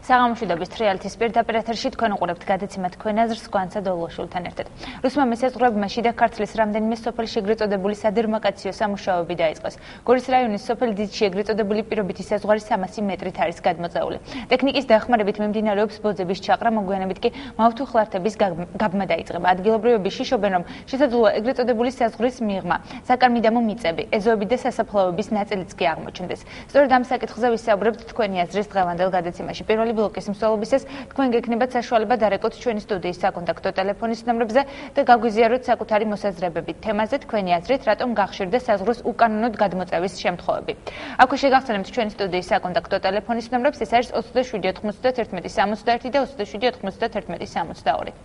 საღამოშვიდობის თრიალეთის პირდაპირ ეთერში თქვენ უყურებთ გადაცემას თქვენ აზრს გვანცა დოლოშულთან ერთად. რუსმა მესაზღვრეებმა შიდა ქართლის რამდენიმე სოფელში ეგრეთ წოდებული სადემარკაციო სამუშაოები დაიწყეს. გორის რაიონის სოფელ დიდში ეგრეთ წოდებული პირობითი საზღვარი 300 მეტრით არის გადმოწეული. ტექნიკის დახმარებით მიმდინარეობს ბოძების ჩაყრა, მოგვიანებით კი მავთუხლართების გაბმა დაიწყება. ადგილობრივები შიშობენ, რომ შესაძლოა ეგრეთ წოდებული საზღვრის მიღმა, საკარმიდამო მიწები, ეზოები და სასაფლაოების ნაწილიც კი აღმოჩნდეს. სწორედ ამ საკითხზე ვისაუბრებთ თქვენი აზრის დღევანდელ გადაცემაში. პირველი ბლოკის მსვლელობისას თქვენ გექნებათ საშუალება დარეკოთ ჩვენი სტუდიის საკონტაქტო ტელეფონის ნომრებზე და გაგვიზიაროთ საკუთარი მოსაზრებებით თემაზე თქვენი აზრით, რატომ გახშირდა საზღვრის უკანონოდ გადმოწევის შემთხვევები. აქვე შეგახსენებთ ჩვენი სტუდიის საკონტაქტო ტელეფონის ნომრებს, ეს არის 27 91 61 და 27 91 62.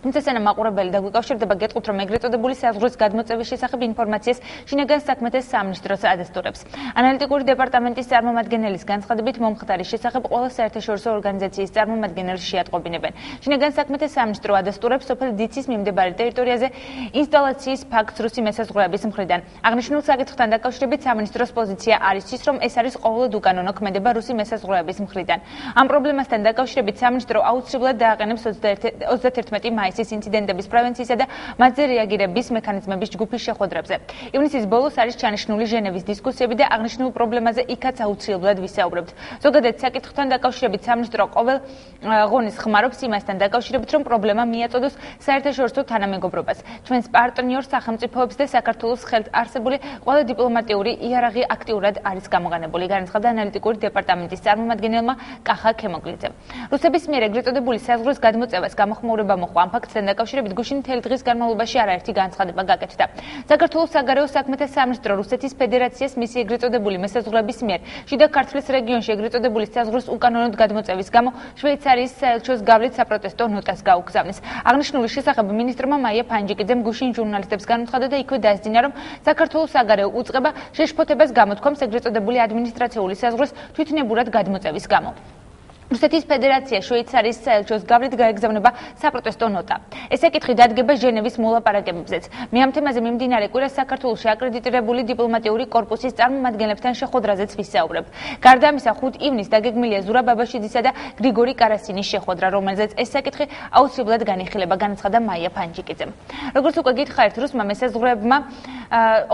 თუმცა სანამ მაყურებელი დაგვიკავშირდება, გეტყვით, რომ ეგრეთ წოდებული საზღვრის გადმოწევის შესახებ ინფორმაციას შინაგან საქმეთა სამინისტროს ადასტურებს. ანალიტიკური დეპარტამენტის წარმომადგენელის განცხადებით, მომხდარის შესახებ ყველა საერთაშორისო ორგანიზაციის წარმომადგენელს შეატყობინებენ. შინაგან საქმეთა სამინისტრო ადასტურებს სოფელ დიცის მიმდებარე ტერიტორიაზე ინსტალაციის ფაქტს რუსი მესაზღვრეების მხრიდან. აღნიშნულ საკითხთან დაკავშირებით სამინისტროს პოზიცია არის ის, რომ ეს არის ყოველდღიურად უკანონო ქმედება რუსი მესაზღვრეების მხრიდან. ამ პრობლემასთან დაკავშირებით სამინისტრო აუცილებლად დააყენებს 31 მაისის ინციდენტების პრევენციისა და მასზე რეაგირების მექანიზმების ჯგუფის შეხვედრებზე. ივნისის ბოლოს არის ჩანიშნული ჟენევის დისკუსიები და აღნიშნულ პრობლემაზე იქაც აუცილებლად ვისაუბრებთ. ზოგადად საკითხთან დაკავშირებით სამინისტრო ყოველ ღონეს ხმარობს იმასთან დაკავშირებით, რომ პრობლემა მიაწოდოს საერთაშორისო თანამეგობრობას, ჩვენს პარტნიორ სახელმწიფოებს და საქართველოს ხელთ არსებული ყველა დიპლომატიური იარაღი აქტიურად არის გამოყენებული, განაცხადა ანალიტიკური დეპარტამენტის წარმომადგენელმა კახა ქემოგლიძემ. რუსების მიერ ეგრეთ წოდებული საზღვრის გადმოწევას გამოხმაურება მოყვა. ამ ფაქტთან დაკავშირებით გუშინ მთელი დღის განმავლობაში არაერთი განცხადება გაკეთდა. საქართველოს საგარეო საქმეთა სამინისტრო რუსეთის ფედერაციას მისი ეგრეთ წოდებული მესაზღვრეების მიერ შიდა ქართლის რეგიონში ეგრეთ წოდებული საზღვრის უკანონოდ გადმოწევის გამო შვეიცარიის საელჩოს გავლით საპროტესტო ნოტას გაუგზავნეს. აღნიშნული შესახებ მინისტრმა მაია ფანჯიკიძემ გუშინ ჟურნალისტებს განუცხადა და იქვე დაესწინა, რომ საქართველოს საგარეო უწყება შეშფოთებას გამოთქვამს ეგრეთ წოდებული ადმინისტრაციული საზღვრის თვითნებურად გადმოწევის გამო. რუსეთის ფედერაცია შვეიცარიის საელჩოს გავლით გაეგზავნება საპროტესტო ნოტა. ეს საკითხი დადგება ჟენევის მოლაპარაკებებზეც. მე ამ თემაზე მიმდინარე კვირას საქართველოში აკრედიტირებული დიპლომატიური კორპუსის წარმომადგენლებთან შეხვედრაზეც ვისაუბრებ. გარდა ამისა, 5 ივნისს დაგეგმილია ზურაბ აბაშიძისა და გრიგორი კარასინის შეხვედრა, რომელზეც ეს საკითხი აუცილებლად განიხილება, განაცხადა მაია ფანჯიკიძემ. როგორც უკვე გითხარით, რუსმა მესაზღვრეებმა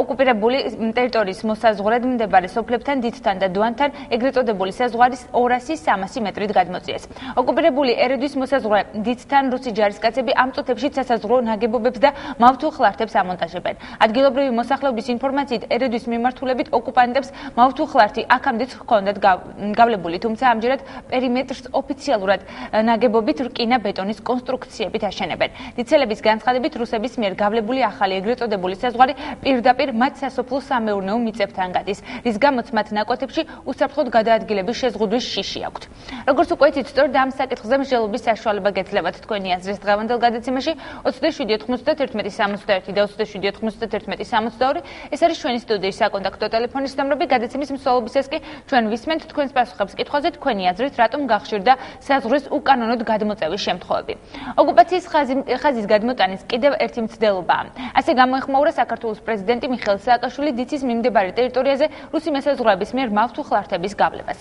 ოკუპირებული ტერიტორიის მოსაზღვრედ მდებარე სოფლებთან, დიდთან და დუანთან ეგრეთ წოდებული საზღვარის 200-300 მეტრით გადმოწიეს. ოკუპირებული ერედვის მოსაზღვრე დიდთან რუსი ჯარისკაცები ამ წუთებში სასაზღვრო ნაგებობებს და მავთუხლართებს ამონტაჟებენ. ადგილობრივი მოსახლეობის ინფორმაციით, ერედვის მიმართულებით ოკუპანტებს მავთუხლართი აქამდეც ჰქონდათ გავლებული, თუმცა ამჯერად პერიმეტრს ოფიციალურად ნაგებობით რკინა ბეტონის კონსტრუქციებით აშენებენ. დიდცელების განცხადებით, რუსების მიერ გავლებული ახალი ეგრეთ წოდებული საზღვარი პირდაპირ მათ სასოფლო სამეურნეო მიწებთან გადის, რის გამოც მათ ნაკვეთებში უსაფრთხოდ გადაადგილების შეზღუდვის შიში აქვთ. როგორც უკვე იცით, სწორედ ამ საკითხზე მსჯელობის საშუალება გეძლევათ თქვენი აზრის დღევანდელ გადაცემაში 27 91 61 და 27 91 62. ეს არის ჩვენი სტუდიის საკონტაქტო ტელეფონის ნომრები. გადაცემის მსვლელობისას კი ჩვენ ვისმენთ თქვენს პასუხებს კითხვაზე თქვენი აზრით, რატომ გახშირდა საზღვრის უკანონოდ გადმოწევის შემთხვევები. ოკუპაციის ხაზის გადმოტანის კიდევ ერთი მცდელობაა. ასე გამოეხმაურა საქართველოს პრეზიდენტი მიხეილ სააკაშვილი დიცის მიმდებარე ტერიტორიაზე რუსი მესაზღვრეების მიერ მავთუხლართების გავლებას.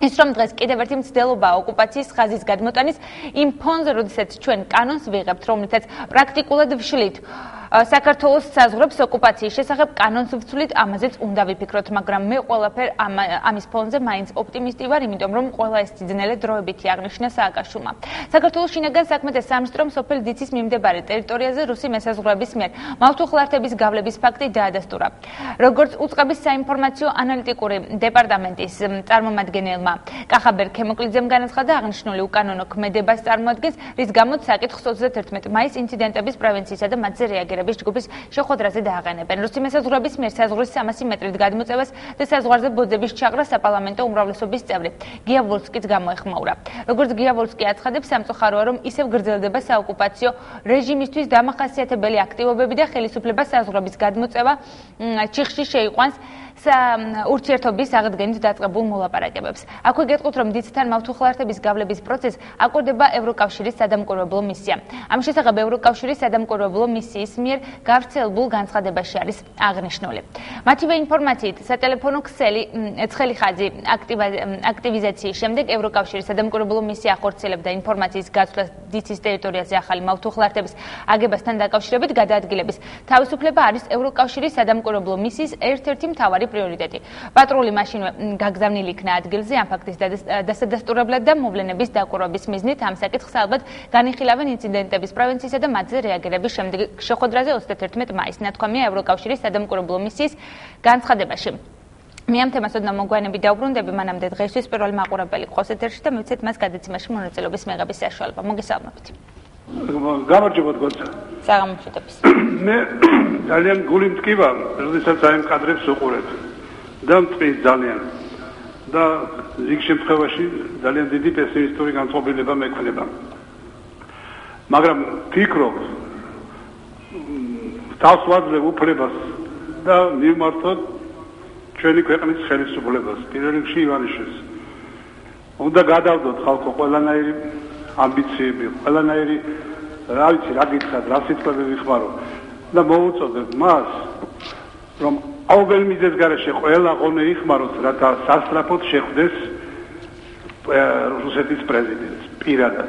ის რომ დღეს კიდევ ერთი მცდელობაა ოკუპაციის ხაზის გადმოტანის იმ ფონზე, როდესაც ჩვენ კანონს ვიღებთ, რომლითაც პრაქტიკულად ვშლით საქართველოს საზღვრებს ოკუპაციის შესახებ კანონს ვცვლით, ამაზეც უნდა ვიფიქროთ, მაგრამ მე ყველაფერ ამის ფონზე მაინც ოპტიმისტი ვარ, იმიტომ რომ ყველა ეს სიძნელე დროებითი აღნიშნა სააკაშვილმა. საქართველოს შინაგან საქმეთა სამინისტრომ სოფელ დიცის მიმდებარე ტერიტორიაზე რუსი მესაზღვრეების მიერ მავთუხლართების გავლების ფაქტი დაადასტურა. როგორც უწყების საინფორმაციო ანალიტიკური დეპარტამენტის წარმომადგენელმა კახა ქემოგლიძემ განაცხადა, აღნიშნული უკანონო ქმედებას წარმოადგენს, რის გამოც საკითხს 31 მაისს ინციდენტების პრევენციისა და მასზე რეაგირების ჯგუფის შეხვედრაზე დააყენებენ. რუსი მესაზღვრეების მიერ საზღვრის 300 მეტრით გადმოწევას და საზღვარზე ბოძების ჩაყრა საპარლამენტო უმრავლესობის წევრი გია ვოლსკიც გამოეხმაურა. როგორც გია ვოლსკი აცხადებს, სამწუხაროა, რომ ისევ გრძელდება საოკუპაციო რეჟიმისთვის დამახასიათებელი აქტივობები და ხელისუფლება საზღვრების გადმოწევა ჩიხში შეიყვანს ურთიერთობის აღდგენით დაწყებულ მოლაპარაკებებს. აქვე გეტყვით, რომ დიდთან მავთუხლართების გავლების პროცესს აკვირდება ევროკავშირის სადამკვირვებლო მისია. ამ შესახებ ევროკავშირის სადამკვირვებლო მისიის მიერ მიერ გავრცელებულ განცხადებაში არის აღნიშნული. მათივე ინფორმაციით, სატელეფონო ქსელი ცხელი ხაზი აქტივიზაციის შემდეგ ევროკავშირის სადამკვირვებლო მისია ახორციელებდა ინფორმაციის გაცვლას დიცის ტერიტორიაზე ახალი მავთუხლართების აგებასთან დაკავშირებით გადაადგილების თავისუფლება არის ევროკავშირის სადამკვირვებლო მისიის ერთ-ერთი მთავარი პრიორიტეტი. პატრული მაშინვე გაგზავნილი იქნა ადგილზე ამ ფაქტის დასადასტურებლად და მოვლენების დაკვირვების მიზნით ამ საკითხს ალბათ განიხილავენ ინციდენტების პრევენციისა და მათზე რეაგირების შემდეგ შეხვედრაზე 31 მაისს ნათქვამია ევროკავშირის სადამკვირვებლო მისიის განცხადებაში. მე ამ თემას ოდნავ მოგვიანებით დავბრუნდები, მანამდე დღეისთვის პირველ მაყურებელი გყავს ეთერში და მივცეთ მას გადაცემაში მონაწილეობის მიღების საშუალება. მოგესალმებით. გამარჯობა გოცა. საღამოშიტების. მე ძალიან გული მტკივა, როდესაც აი ამ კადრებს უყურებ. და მტკივ ძალიან. და იქ შემთხვევაში ძალიან დიდი პესიმისტური განწყობილება მექნება. მაგრამ ფიქრობ თავს ვაძლევ უფლებას და მივმართოთ ჩვენი ქვეყნის ხელისუფლებას, პირველ რიგში ივანიშვილს. უნდა გადავდოთ ხალხო ყველანაირი ამბიციები, ყველანაირი რა ვიცი, რა გითხრათ, რა სიტყვები ვიხმარო და მოუწოდებ მას, რომ აუგელ მიზეზ გარეშე ყველა ღონე იხმაროს, რათა სასწრაფოდ შეხვდეს რუსეთის პრეზიდენტს პირადად.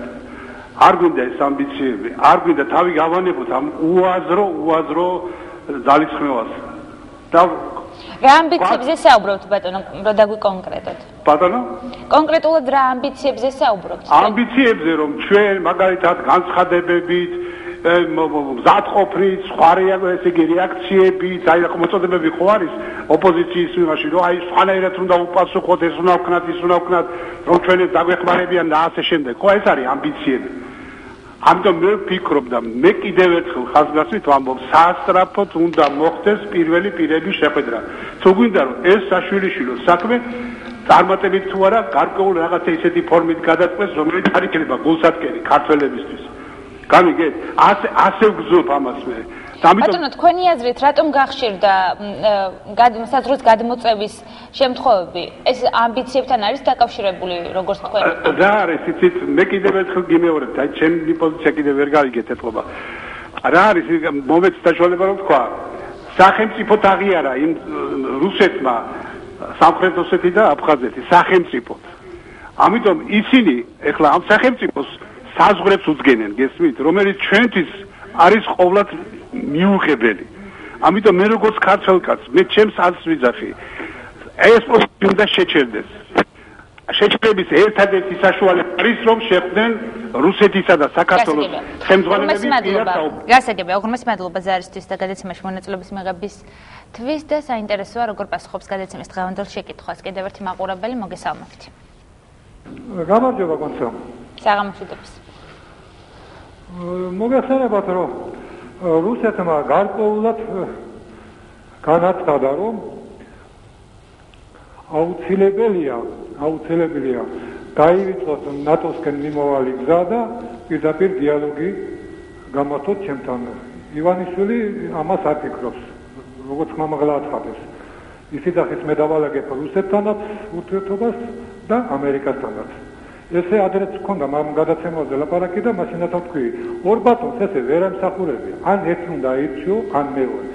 არ გვინდა ეს ამბიციები, არ გვინდა თავი გავანებოთ ამ უაზრო ძალისხმევას. და რა ამბიციებზე საუბრობთ ბატონო, რომ დაგვი კონკრეტოდ? ბატონო? კონკრეტულად რა ამბიციებზე საუბრობთ? ამბიციებზე, რომ ჩვენ მაგალითად განცხადებებით, მზადყოფნით, სხვა ესე იგი რეაქციებით, აი რა მოწოდებები ხო არის ოპოზიციის მიმარში, რომ აი სხვანაირად უნდა უპასუხოთ, ეს უნდა ვქნათ, ის უნდა ვქნათ, რომ ჩვენ დაგვეხმარებიან და ასე შემდეგ. ხო, ეს არის ამბიციები. ამიტომ მე ვფიქრობ და მე კიდევ ერთხელ ხაზგასმით ვამბობ, სასწრაფოდ უნდა მოხდეს პირველი პირების შეხვედრა. თუ გვინდა რომ ეს საშვილიშვილო საქმე წარმატებით თუ არა, გარკვეულ რაღაცა ისეთი ფორმით გადაწყვეტს, რომელიც არ იქნება გულსატკერი ქართველებისთვის. გამიგეთ? ასე ვგზნობ ამას მე. ბატონო, თქვენი აზრით, რატომ გახშირდა საზღვრის გადმოწევის შემთხვევები? ეს ამბიციებთან არის დაკავშირებული, როგორც თქვენ? რა არის, იცით, მე კიდევ ერთხელ გიმეორებ, აი ჩემი პოზიცია კიდევ ვერ გავიგეთ ეთყობა. რა არის, მომეც საშუალება რომ თქვა, სახელმწიფოდ აღიარა იმ რუსეთმა სამხრეთ ოსეთი და აფხაზეთი სახელმწიფოდ. ამიტომ ისინი ეხლა ამ სახელმწიფოს საზღვრებს უძგენენ, გესმით, რომელიც ჩვენთვის არის ყოვლად მიუღებელი. ამიტომ მე როგორც ქართველ კაცს, მე ჩემს აზრს ვიძახი. ეს პროცესი უნდა შეჩერდეს. შეჩერების ერთადერთი საშუალება არის, რომ შეხვდნენ რუსეთისა და საქართველოს ხელმძღვანელები პირადად. გასაგებია, უღრმესი მადლობა ზარისთვის და გადაცემაში მონაწილეობის მიღებისთვის და საინტერესოა, როგორ პასუხობს გადაცემის დღევანდელ შეკითხვას. კიდევ ერთი მაყურებელი, მოგესალმებით. გამარჯობა გონცა. საღამოშიტების. მოგეხსენებათ, რომ რუსეთმა გარკვეულად განაცხადა, რომ აუცილებელია დაივიწყოს ნატოსკენ მიმავალი გზა და პირდაპირ დიალოგი გამართოთ ჩემთან. ივანიშვილი ამას არ ფიქრობს, როგორც ხმამაღლა აცხადებს. ისიც მე დავალაგებ რუსეთთანაც ურთიერთობას და ამერიკასთანაც. ესე ადრეც ჰქონდა ამ გადაცემაზე ლაპარაკი და მაშინაც თქვი, ორ ბატონს ესე ვერ ემსახურებია, ან ეს უნდა ირჩიო, ან მეორე.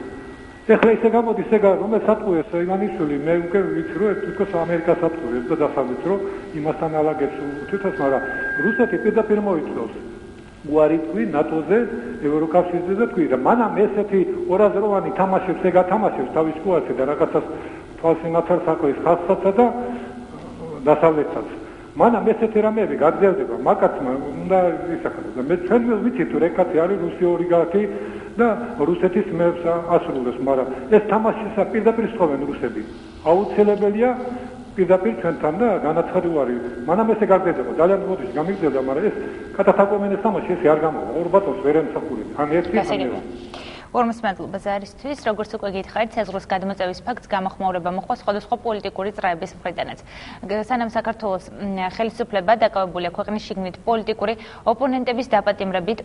ეხლა ისე გამოდის ეგ რომელ სატყუეს ივანიშვილი, მე უკვე ვიცი რომ ეს თვითონ ამერიკას ატყუეს და დასავლეთს რომ იმასთან ალაგებს უთითოს, მაგრამ რუსეთი პირდაპირ მოიწევს. უარი თქვი ნატოზე, ევროკავშირზე და თქვი და მანამ ესეთი ორაზროვანი თამაშებს ეგ ათამაშებს თავის სიტუაციაზე და რაღაცას თვალსინათელს აკვრის ხალხსა და დასავლეთსაც. მანამ ესეთი რამეები გაგრძელდება, მაკაცმა უნდა ისახოს და მე ჩვენ ვიცით რომ ეკაცი არის რუსი ოლიგარქი და რუსეთის მებს ასრულებს, მაგრამ ეს თამაშისა პირდაპირ სწოვენ რუსები. აუცილებელია პირდაპირ ჩვენთან და განაცხადი უარი. მანამ ესე გაგრძელდება, ძალიან მოდის გამიგრძელდა, მაგრამ ეს კატათაკომენეს თამაში ესე არ გამოვა. ორ ბატონს ვერ ემსახურებს. ან ერთი ან მეორე. ორმოს მადლობა ზარისთვის, როგორც უკვე გითხარით, საზღვრის გადმოწევის ფაქტს გამოხმაურება მოხდა სხვადასხვა პოლიტიკური წრეების მხრიდანაც. სანამ საქართველოს ხელისუფლება დაკავებულია ქვეყნის შიგნით პოლიტიკური ოპონენტების დაპატიმრებით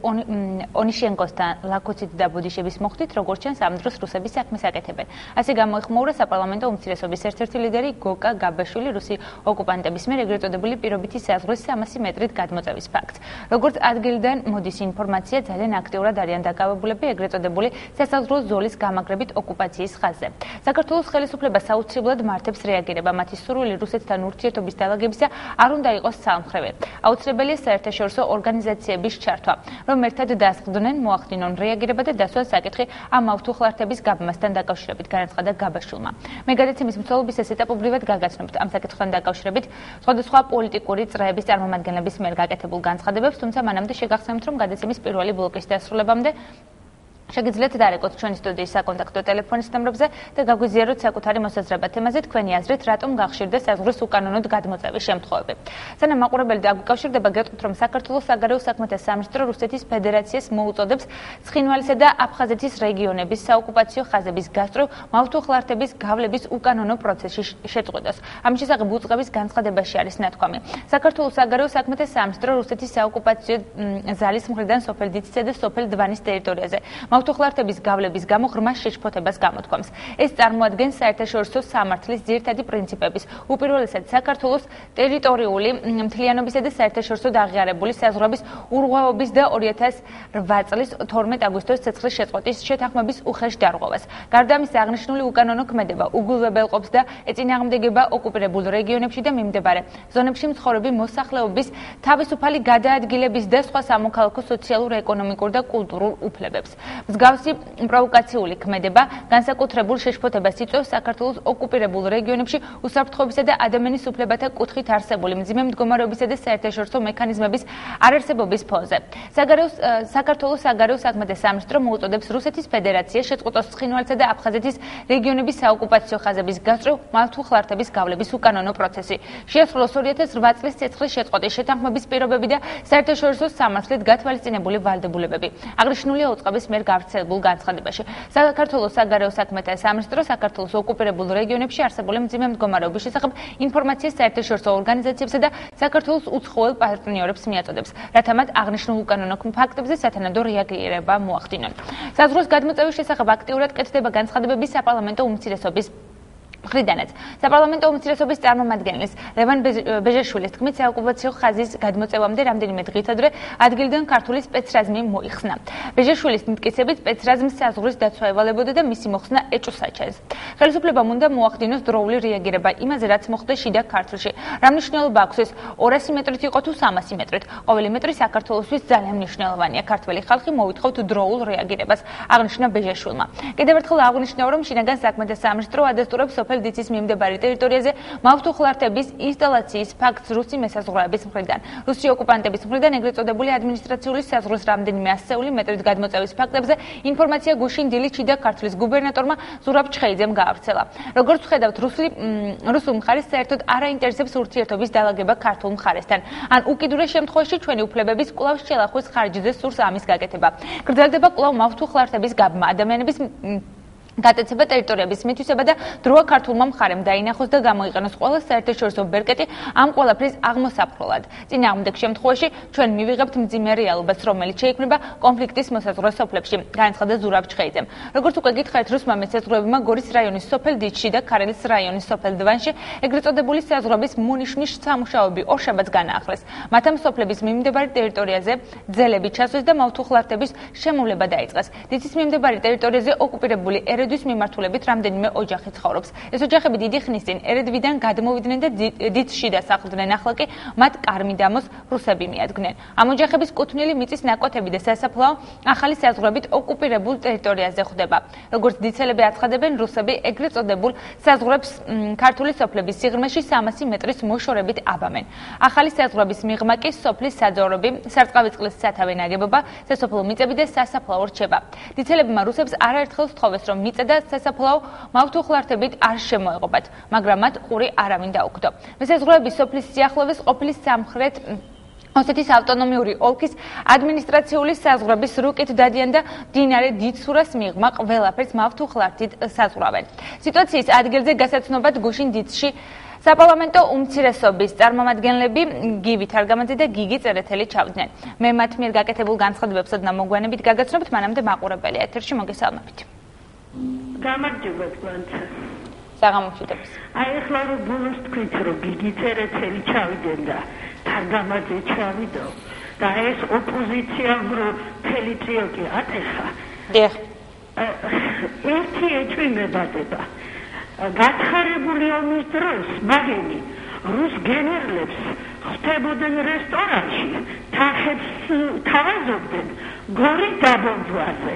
ონიშენკოსთან ლაკოცით დაბოდიშების მოხდით, როგორც ჩანს ამ დროს რუსების საქმეს აკეთებენ. ასე გამოიხმაურა საპარლამენტო უმცირესობის ერთ-ერთი ლიდერი გოკა გაბაშვილი რუსი ოკუპანტების მიერ ეგრეთ წოდებული პირობითი საზღვრის 300 მეტრით გადმოწევის ფაქტს. როგორც ადგილიდან მოდის ინფორმაცია, ძალიან აქტიურად არიან დაკავებულები ეგრეთ წოდებული სასაზღვრო ზოლის გამაგრებით ოკუპაციის ხაზზე. საქართველოს ხელისუფლება საოცრებლად მართებს რეაგირება მათი სურვილი რუსეთთან ურთიერთობის დალაგებისა არ უნდა იყოს სამხრევი. აუცილებელია საერთაშორისო ორგანიზაციების ჩართვა, რომ ერთად დასყდნენ, მოახდინონ რეაგირება და დასვან საკითხი ამ ავთუხლართების გაბმასთან დაკავშირებით, განაცხადა გაბაშვილმა. მე გადაცემის მცველობის ეს ეტაპობრივად გაგაცნობთ ამ საკითხთან დაკავშირებით სხვადასხვა პოლიტიკური წრეების წარმომადგენლების მიერ გაკეთებულ განცხადებებს, თუმცა მანამდე შეგახსენებთ, რომ გადაცემის პირველი ბლოკის დასრულებამდე შეგიძლიათ დარეკოთ ჩვენი სტუდიის საკონტაქტო ტელეფონის ნომრებზე და გაგვიზიაროთ საკუთარი მოსაზრება თემაზე თქვენი აზრით, რატომ გახშირდა საზღვრის უკანონოდ გადმოწევის შემთხვევები. სანამ მაყურებელი დაგვიკავშირდება, გეტყვით, რომ საქართველოს საგარეო საქმეთა სამინისტრო რუსეთის ფედერაციას მოუწოდებს ცხინვალისა და აფხაზეთის რეგიონების საოკუპაციო ხაზების გასწვრივ მავთუხლართების გავლების უკანონო პროცესში შეწყვეტოს. ამის შესახებ უწყების განცხადებაში არის ნათქვამი. საქართველოს საგარეო საქმეთა სამინისტრო რუსეთის საოკუპაციო ზალის მხრიდან სოფელ დიცისა და სოფელ დვანის ტერიტორიაზე ავთუხლართების გავლების გამო ღრმა შეშფოთებას გამოთქვამს. ეს წარმოადგენს საერთაშორისო სამართლის ძირითადი პრინციპების, უპირველესად საქართველოს ტერიტორიული მთლიანობისა და საერთაშორისო აღიარებული საზღვრების ურღვევობის და 2008 წლის 12 აგვისტოს ცეცხლის შეწყვეტის შეთანხმების უხეშ დარღვევას. გარდა ამისა, აღნიშნული უკანონო ქმედება უგულებელყოფს და ეწინააღმდეგება ოკუპირებულ რეგიონებში და მიმდებარე ზონებში მცხოვრები მოსახლეობის თავისუფალი გადაადგილების და სხვა სამოქალაქო, სოციალურ, ეკონომიკურ და კულტურულ უფლებებს. მსგავსი პროვოკაციული ქმედება განსაკუთრებულ შეშფოთებას იწვევს საქართველოს ოკუპირებულ რეგიონებში უსაფრთხოებისა და ადამიანის უფლებათა კუთხით არსებული მძიმე მდგომარეობისა და საერთაშორისო მექანიზმების არარსებობის ფონზე. საქართველოს საგარეო საქმეთა სამინისტრო მოუწოდებს რუსეთის ფედერაციას შეწყვეტოს ცხინვალისა და აფხაზეთის რეგიონების საოკუპაციო ხაზების გასწვრივ მავთუხლართების გავლების უკანონო პროცესი. შეასრულოს 2008 წლის ცეცხლის შეწყვეტის შეთანხმების პირობები და საერთაშორისო სამართლით გათვალისწინებული ვალდებულებები. აღნიშნულია უწყების მიერ გავრცელებულ განცხადებაში. საქართველოს საგარეო საქმეთა სამინისტრო საქართველოს ოკუპირებულ რეგიონებში არსებული მძიმე მდგომარეობის შესახებ ინფორმაციას საერთაშორისო ორგანიზაციებსა და საქართველოს უცხოელ პარტნიორებს მიაწოდებს, რათა მათ აღნიშნულ უკანონო ფაქტებზე სათანადო რეაგირება მოახდინონ. საზღვრის გადმოწევის შესახებ აქტიურად კეთდება განცხადებები საპარლამენტო უმცირესობის მხრიდანაც. საპარლამენტო უმცირესობის წარმომადგენლის ლევან ბეჟაშვილის თქმით, საოკუპაციო ხაზის გადმოწევამდე რამდენიმე დღით ადრე ადგილიდან ქართული სპეცრაზმი მოიხსნა. ბეჟაშვილის მტკიცებით, სპეცრაზმს საზღვრის დაცვა ევალებოდა და მისი მოხსნა ეჭვსაჩენს. ხელისუფლებამ უნდა მოახდინოს დროული რეაგირება იმაზე, რაც მოხდა შიდა ქართლში. რა მნიშვნელობა აქვს ეს 200 მეტრით იყო თუ 300 მეტრით? ყოველი მეტრი საქართველოსთვის ძალიან მნიშვნელოვანია. ქართველი ხალხი მოითხოვთ დროულ რეაგირებას, აღნიშნა ბეჟაშვილმა. კიდევ ერთხელ აღნიშნა, რომ შინაგან საქმეთა სამინისტრო ადასტურებს დიცის მიმდებარე ტერიტორიაზე მავთუხლართების ინსტალაციის ფაქტს რუსი მესაზღვრეების მხრიდან. რუსი ოკუპანტების მხრიდან ეგრეთ წოდებული ადმინისტრაციული საზღვრის რამდენიმე ასეული მეტრით გადმოწევის ფაქტებზე ინფორმაცია გუშინ დილით შიდა ქართლის გუბერნატორმა ზურაბ ჩხეიძემ გაავრცელა. როგორც ვხედავთ, რუსულ მხარეს საერთოდ არ აინტერესებს ურთიერთობის დალაგება ქართულ მხარესთან. ან უკიდურეს შემთხვევაში ჩვენი უფლებების კვლავ შელახვის ხარჯზე სურს ამის გაკეთება. გრძელდება კვლავ მავთუხლართების გაბმა, ადამიანების გატაცება ტერიტორიების მითვისება და დროა ქართულმა მხარემ დაინახოს და გამოიყენოს ყველა საერთაშორისო ბერკეტი ამ ყველაფრის აღმოსაფრთხოდ. წინააღმდეგ შემთხვევაში ჩვენ მივიღებთ მძიმე რეალობას, რომელიც შეიქმნება კონფლიქტის მოსაზღვრე სოფლებში, განაცხადა ზურაბ ჩხეიძემ. როგორც უკვე გითხარით, რუსმა მესაზღვრეებმა გორის რაიონის სოფელ დიჩში და ქარელის რაიონის სოფელ დვანში ეგრეთ წოდებული საზღვრების მონიშნის სამუშაოები ორშაბათს განაახლეს. მათ ამ სოფლების მიმდებარე ტერიტორიაზე ძელები ჩასვეს და მავთუხლართების შემოვლება დაიწყეს. დიცის მიმდებარე ტერიტორიაზე ოკუპირებული ერედვის მიმართულებით რამდენიმე ოჯახი ცხოვრობს. ეს ოჯახები დიდი ხნის წინ ერედვიდან გადმოვიდნენ და დიცში დასახლდნენ, ახლა კი მათ კარმიდამოს რუსები მიადგნენ. ამ ოჯახების კუთვნილი მიწის ნაკვეთები და სასაფლაო ახალი საზღვრებით ოკუპირებულ ტერიტორიაზე ხვდება. როგორც დიცელები აცხადებენ, რუსები ეგრეთ წოდებულ საზღვრებს ქართული სოფლების სიღრმეში 300 მეტრის მოშორებით აბამენ. ახალი საზღვრების მიღმა კი სოფლის საძოვრები, სარწყავი სათავე ნაგებობა, სასოფლო მიწები და სასაფლაო რჩება. დიცელებმა რუსებს არაერთხელ სთხოვეს, რომ მიწა და სასაფლაო მავთუხლართებით არ შემოეღობათ, მაგრამ მათ ყური არავინ დაუგდო. მესაზღვრეების სოფლის სიახლოვეს ყოფილი სამხრეთ ოსეთის ავტონომიური ოლქის ადმინისტრაციული საზღვრების რუკით დადიან და მდინარე დიცურას მიღმა ყველაფერს მავთუხლართით საზღვრავენ. სიტუაციის ადგილზე გასაცნობად გუშინ დიცში საპარლამენტო უმცირესობის წარმომადგენლები გივი თარგამაძე და გიგი წერეთელი ჩავდნენ. მე მათ მიერ გაკეთებულ განცხადებებს ოდნავ მოგვიანებით გაგაცნობთ, მანამდე მაყურებელი ეთერში მოგესალმებით. გამარჯობა თქვენს. საღამოშიტებს. აი ახლა რომ ბოლოს თქვით, რომ გიგი წერეთელი ჩავიდნენ და თარგამაძე ჩავიდო და ეს ოპოზიცია რო თელი წიოკი ატეხა. დიახ. ერთი ეჭვმებადება გაცხარებული ომის დროს მაგენი რუს გენერლებს ხდებოდნენ რესტორანში თახებს თავაზობდნენ გორის დაბომბვაზე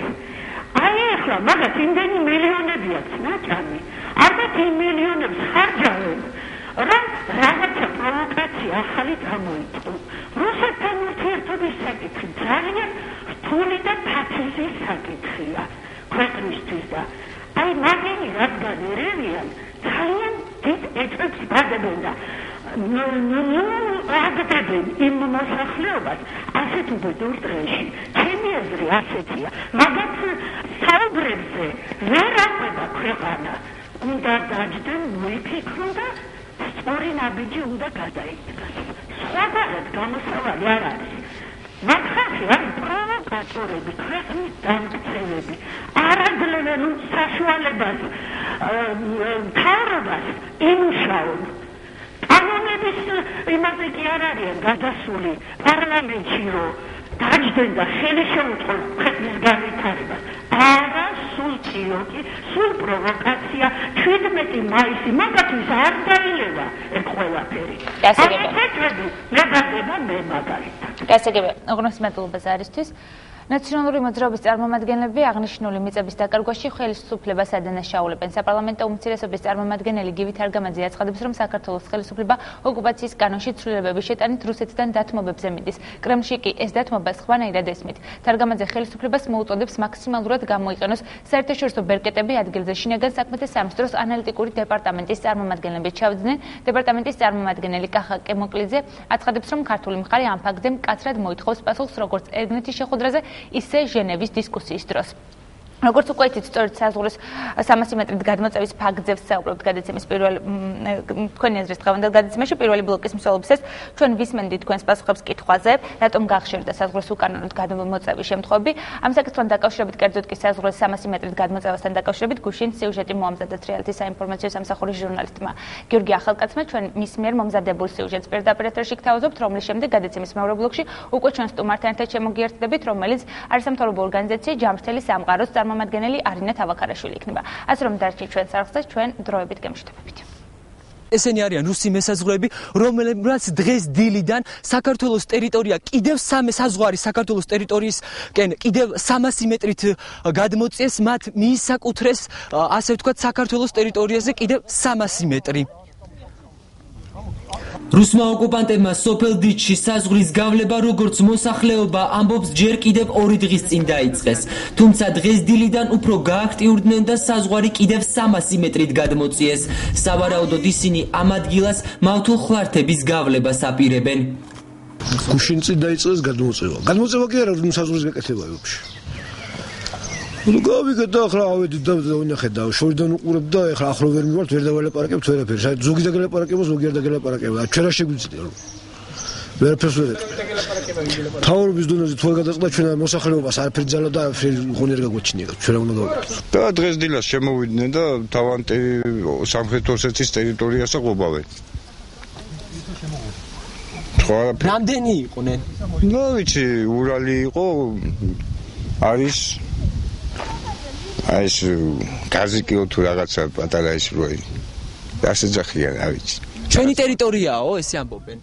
აი ახლა მაგათ იმდენი მილიონებიაც ნაჭამი ალბათ იმ მილიონებს ხარჯავენ რომ რაღაცა პროვოკაცია ახალი გამოიწვიოს რუსეთთან ურთიერთობის საკითხი ძალიან რთული და თათრიზის საკითხია ქვეყნისთვის და აი მაგენი რადგან ერევიან ძალიან დიდ ეჭვებს ბადებენ და აგდებენ იმ მოსახლეობას ასეთ უბედურ დღეში ჩემი აზრი ასეთია მაგათ საუბრებზე ვერ აყვება ქვეყანა უნდა დაჯდენ მოიფიქრონ და სწორი ნაბიჯი უნდა გადაიდგას სხვადასხვა გამოსავალი არ არის მათ ხალხი არის პროვოკატორები ქვეყნის დამცველები არ აძლევენ საშუალებას მთავრობას იმუშაონ კანონების იმაზე კი არ არიან გადასული პარლამენტში რომ დაჯდენ და ხელი შეუწყონ ქვეყნის განვითარებას არა სულ წიოკი სულ პროვოკაცია 17 მაისი მაგათთვის არ დაილევა ეს ყველაფერი მე მაგალითად გასაგებია ოღონდ მადლობა ზარისთვის ნაციონალური მოძრაობის წარმომადგენლები აღნიშნული მიწების დაკარგვაში ხელისუფლებას ადანაშაულებენ. საპარლამენტო უმცირესობის წარმომადგენელი გივი თარგამაძე აცხადებს, რომ საქართველოს ხელისუფლება ოკუპაციის კანონში ცვლილებების შეტანით რუსეთთან დათმობებზე მიდის. კრემლში კი ეს დათმობა სხვანაირად ესმით. თარგამაძე ხელისუფლებას მოუწოდებს მაქსიმალურად გამოიყენოს საერთაშორისო ბერკეტები ადგილზე. შინაგან საქმეთა სამინისტროს ანალიტიკური დეპარტამენტის წარმომადგენლები ჩავიდნენ. დეპარტამენტის წარმომადგენელი კახა კემოკლიძე აცხადებს, რომ ქართული მხარე ამ ფაქტზე მკაცრად მოითხოვს პასუხს როგორც ერგნეთის შეხვედრაზე, ისე ჟენევის დისკუსიის დროს. როგორც უკვე იცით, სწორედ საზღვრის 300 მეტრით გადმოწევის ფაქტზე ვსაუბრობთ გადაცემის თქვენი აზრის დღევანდელ გადაცემაში პირველი ბლოკის მსვლელობისას ჩვენ ვისმენდით თქვენს პასუხებს კითხვაზე, რატომ გახშირდა საზღვრის უკანონოდ გადმოწევის შემთხვევები. ამ საკითხთან დაკავშირებით, კერძოდ კი საზღვრის 300 მეტრით გადმოწევასთან დაკავშირებით გუშინ სიუჟეტი მოამზადა თრიალეთის საინფორმაციო სამსახურის ჟურნალისტმა გიორგი ახალკაცმა ჩვენ მის მიერ მომზადებულ სიუჟეტს პირდაპირ ეთერში გთავაზობთ, რომლის შემდეგ გადაცემის მეორე ბლოკში უკვე ჩვენ სტუმართან ერთად შემოგიერთდებით, რომელიც არასამთავრობო ორგანიზაცია ჯამრთელი სამყაროს წარმომადგენელი არინა თავაქარაშვილი იქნება. ასე რომ დარჩით ჩვენს არხზე, ჩვენ დროებით გემშვიდობებით. ესენი არიან რუსი მესაზღვრეები, რომლებმაც დღეს დილიდან საქართველოს ტერიტორია კიდევ საზღვარი საქართველოს ტერიტორიისკენ კიდევ 300 მეტრით გადმოწიეს, მათ მიისაკუთრეს, ასე ვთქვათ, საქართველოს ტერიტორიაზე კიდევ 300 მეტრი. რუსმა ოკუპანტებმა სოფელ დიჩში საზღვრის გავლება როგორც მოსახლეობა ამბობს ჯერ კიდევ 2 დღის წინ დაიწყეს. თუმცა დღეს დილიდან უფრო გააქტიურდნენ და საზღვარი კიდევ 300 მეტრით გადმოწიეს. სავარაუდოდ ისინი ამ ადგილას მავთულ ხვართების გავლებას აპირებენ. გუშინ წინ დაიწყეს გადმოწევა. გადმოწევა კი არა, საზღვრის გაკეთება ვაფშე. გავიგეთ და ახლა ავედი და ვინახეთ და შორიდან უყურებ და ახლა ახლო ვერ მივართ, ვერ დავალაპარაკებთ ვერაფერს. აი ზოგი დაგელაპარაკება, ზოგი არ დაგელაპარაკება. ჩვენ რა შეგვიძლია რომ ვერაფერს ვერ ეტყვი. თავრობის დონეზე თუ არ გადაწყდა ჩვენ მოსახლეობას არაფერი ძალა და არაფერი ღონიერ გაგვაჩნია. ჩვენ რა უნდა გავაკეთოთ? და დღეს დილას შემოვიდნენ და თავანტი სამხრეთ ოსეთის ტერიტორიას აღვობავენ. რამდენი იყვნენ? ნუ ვიცი, ურალი იყო, არის ეს გაზიკიო თუ რაღაცა პატარა ის როი. ასე ძახიან, რა ვიცი. ჩვენი ტერიტორიაო, ესე ამბობენ.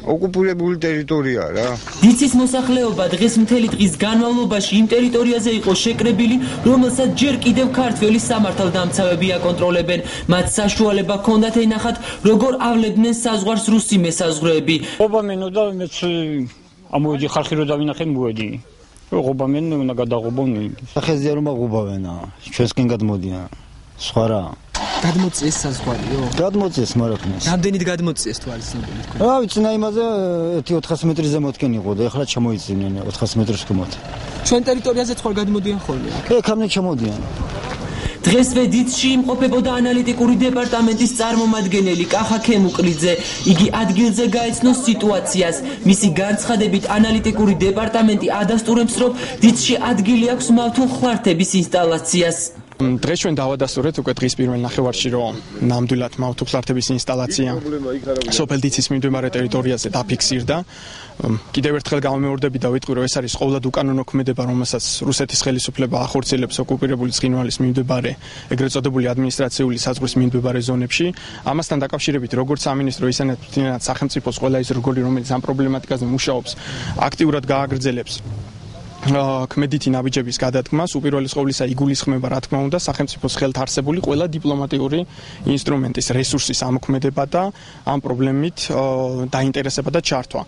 ოკუპირებული ტერიტორია რა. დიცის მოსახლეობა დღეს მთელი დღის განმავლობაში იმ ტერიტორიაზე იყო შეკრებილი, რომელსაც ჯერ კიდევ ქართველი სამართალდამცავები აკონტროლებენ. მათ საშუალება ჰქონდათ ენახათ, როგორ ავლებდნენ საზღვარს რუსი მესაზღვრეები. ობამენო და მეც ამოედი ხალხი რო დავინახე მოვედი. ობამენ უნდა გადაღობონ. სახეზია რომ აღუბავენა. ჩვენსკენ გადმოდიან. სხვა რა. გადმოწიეს საზღვარიო? გადმოწიეს მარაკნეს. რამდენით გადმოწიეს თვალისწინებით თქვენ? რა ვიცი, იმაზე 400 მეტრის ზემოთკენ იყო და ეხლა ჩამოიწინნენ 400 მეტრს ქვემოთ. ჩვენ ტერიტორიაზე თქვენ გადმოდიან ხოლმე? ქამნე ჩამოდიან. დღესვე დიცში იმყოფებოდა ანალიტიკური დეპარტამენტის წარმომადგენელი კახა კემოკლიძე. იგი ადგილზე გაეცნო სიტუაციას. მისი განცხადებით ანალიტიკური დეპარტამენტი ადასტურებს, რომ დიცში ადგილი აქვს მავთულ ხვართების ინსტალაციას. დღეს ჩვენ დავადასტურეთ უკვე დღის პირველ ნახევარში, რომ ნამდვილად მავთულფლართების ინსტალაცია სოფელ დიცის მიმდებარე ტერიტორიაზე დაფიქსირდა. კიდევ ერთხელ გამომეორდები და ვიტყვი, რომ ეს არის ყოველად უკანონო ქმედება, რომელსაც რუსეთის ხელისუფლება ახორციელებს ოკუპირებული ცხინვალის მიმდებარე, ეგრეთ წოდებული ადმინისტრაციული საზღვრის მიმდებარე ზონებში. ამასთან დაკავშირებით, როგორც სამინისტრო, ისე სახელმწიფოს ყველა ის რგოლი, რომელიც ამ პრობლემატიკაზე მუშაობს, აქტიურად გააგრძელებს ქმედითი ნაბიჯების გადადგმას, უპირველეს ყოვლისა იგულისხმება, რა თქმა უნდა, სახელმწიფოს ხელთ არსებული ყველა დიპლომატიური ინსტრუმენტის რესურსის ამოქმედება და ამ პრობლემით დაინტერესება და ჩართვა.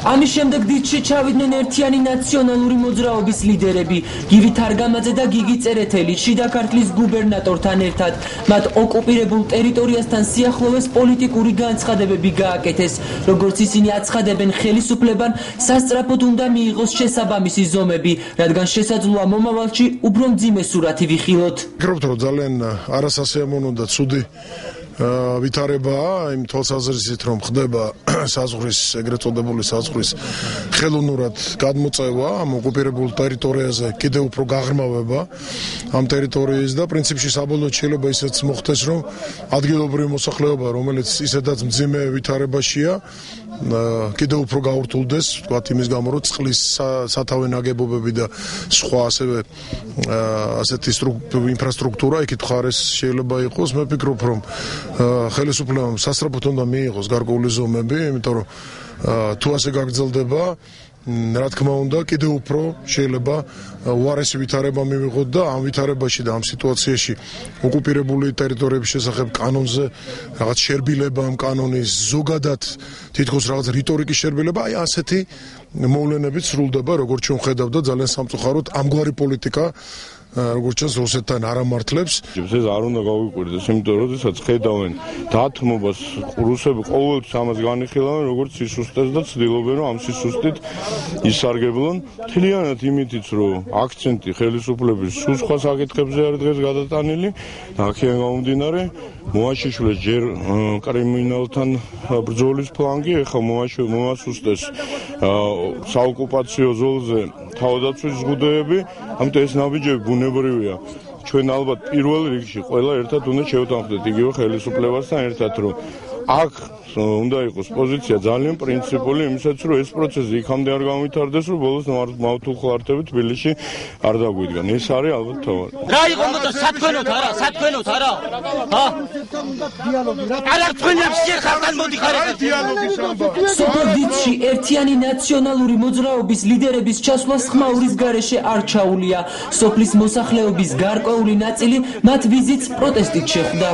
ამის შემდეგ დიცში ჩავიდნენ ერთიანი ნაციონალური მოძრაობის ლიდერები, გივი თარგამაძე და გიგი წერეთელი, შიდა ქართლის გუბერნატორთან ერთად. მათ ოკუპირებულ ტერიტორიასთან სიახლოვეს პოლიტიკური განცხადებები გააკეთეს. როგორც ისინი აცხადებენ, ხელისუფლებამ სასწრაფოდ უნდა მიიღოს შესაბამისი ზომები, რადგან შესაძლოა მომავალში უფრო მძიმე სურათი ვიხილოთ. ვფიქრობ, რომ ძალიან არასასიამოვნო და ცუდი ვითარებაა იმ თვალსაზრისით, რომ ხდება საზღვრის, ეგრეთ წოდებული საზღვრის ხელოვნურად გადმოწევა ამ ოკუპირებულ ტერიტორიაზე, კიდევ უფრო გაღრმავება ამ ტერიტორიის და პრინციპში საბოლოოდ შეიძლება ისეც მოხდეს, რომ ადგილობრივი მოსახლეობა, რომელიც ისედაც მძიმე ვითარებაშია, კიდევ უფრო გაურთულდეს, ვთქვათ, იმის გამო, რომ წყლის სათავე ნაგებობები და სხვა ასევე ასეთი ინფრასტრუქტურა იქით მხარეს შეიძლება იყოს. მე ვფიქრობ, რომ ხელისუფლებამ სასწრაფოდ უნდა მიიღოს გარკვეული ზომები, იმიტომ რომ თუ ასე გაგრძელდება, რა თქმა უნდა, კიდევ უფრო შეიძლება უარესი ვითარება მივიღოთ და ამ ვითარებაში და ამ სიტუაციაში ოკუპირებული ტერიტორიების შესახებ კანონზე რაღაც შერბილება ამ კანონის, ზოგადად თითქოს რაღაც რიტორიკის შერბილება, აი ასეთი მოვლენებით სრულდება, როგორც ჩვენ ხედავთ და ძალიან სამწუხაროდ ამგვარი პოლიტიკა როგორც ჩანს რუსეთთან არ ამართლებს. ეს არ უნდა გავიკვირდეს, იმიტომ რომ როდესაც ხედავენ დათმობას, რუსები ყოველთვის ამას განიხილავენ, როგორც სისუსტეს და ცდილობენ, რომ ამ სისუსტით ისარგებლონ. მთლიანად იმითიც, რომ აქცენტი ხელისუფლების სულ სხვა საკითხებზე არის დღეს გადატანილი, და აქედან გამომდინარე, მოაშიშვლეს ჯერ კრიმინალთან ბრძოლის ფლანგი, ეხლა მოასუსტეს საოკუპაციო ზოლზე თავდაცვის ზღუდეები, ამიტომ ეს ნაბიჯები ბუნებრივია. ჩვენ ალბათ პირველ რიგში ყველა ერთად უნდა შევთანხმდეთ იგივე ხელისუფლებასთან ერთად, რომ აქ უნდა იყოს პოზიცია ძალიან პრინციპული იმისაც, რომ ეს პროცესი იქამდე არ გამვითარდეს, რომ ბოლოს მავთულხლართები თბილისში არ დაგვიდგან. ეს არის ალბათ თავი. რა იყო მოწ სათქვენოთ არა, სათქვენოთ არა. ჰა? არა თქვენებს შეხარდან მოდიხარეთ დიალოგის ამბავი. სოფელ დიცში ერთიანი ნაციონალური მოძრაობის ლიდერების ჩასვლა ხმაურის გარეშე არ ჩაულია. სოფლის მოსახლეობის გარკვეული ნაწილი მათ ვიზიტს პროტესტით შეხვდა.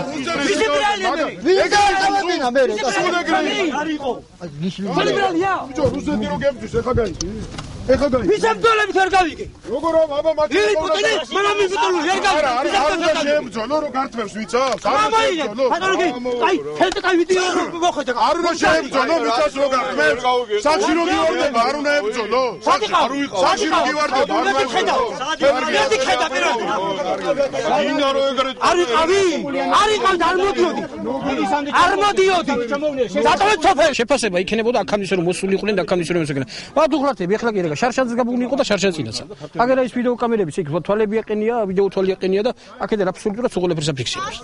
ლიბერალია. რუსეთი რო გემთვის ეხა გაიგე. ვისამ დოლებით არ გავიგე. როგორ აბა მათი პუტინი მამამ პუტინი არ გავიგე. არ შეემბძოლო რო გართმევს ვიცავს? არ შეემბძოლო. აი, ხელთ კაი ვიდეო მოხედე. არ უნდა შეემბძოლო ვიცავს რო გართმევს? საჩი რო გიوارდება, არ უნდა ემბძოლო. საჩი რო გიوارდება, არ უნდა ემბძოლო. მე ხედა პირველად. გინდა რო ეგრეთ არ იყავი? არ იყავდი, არ მოდიოდი. არ მოდიოდი. დატოვეთ სოფელი. შეფასება იქნებოდა აქამდე რომ მოსულიყვნენ და აქამდე რომ ესეკენა. მავთულხლართები ახლა კი რა შარშანზე გაბუნი იყო და შარშანს წინაცა. აგერ ის ვიდეო კამერების იქ თვალები ეყენია, ვიდეო თვალი ეყენია და აქედან აბსოლუტურად უყოლაფერს აფიქსირებს.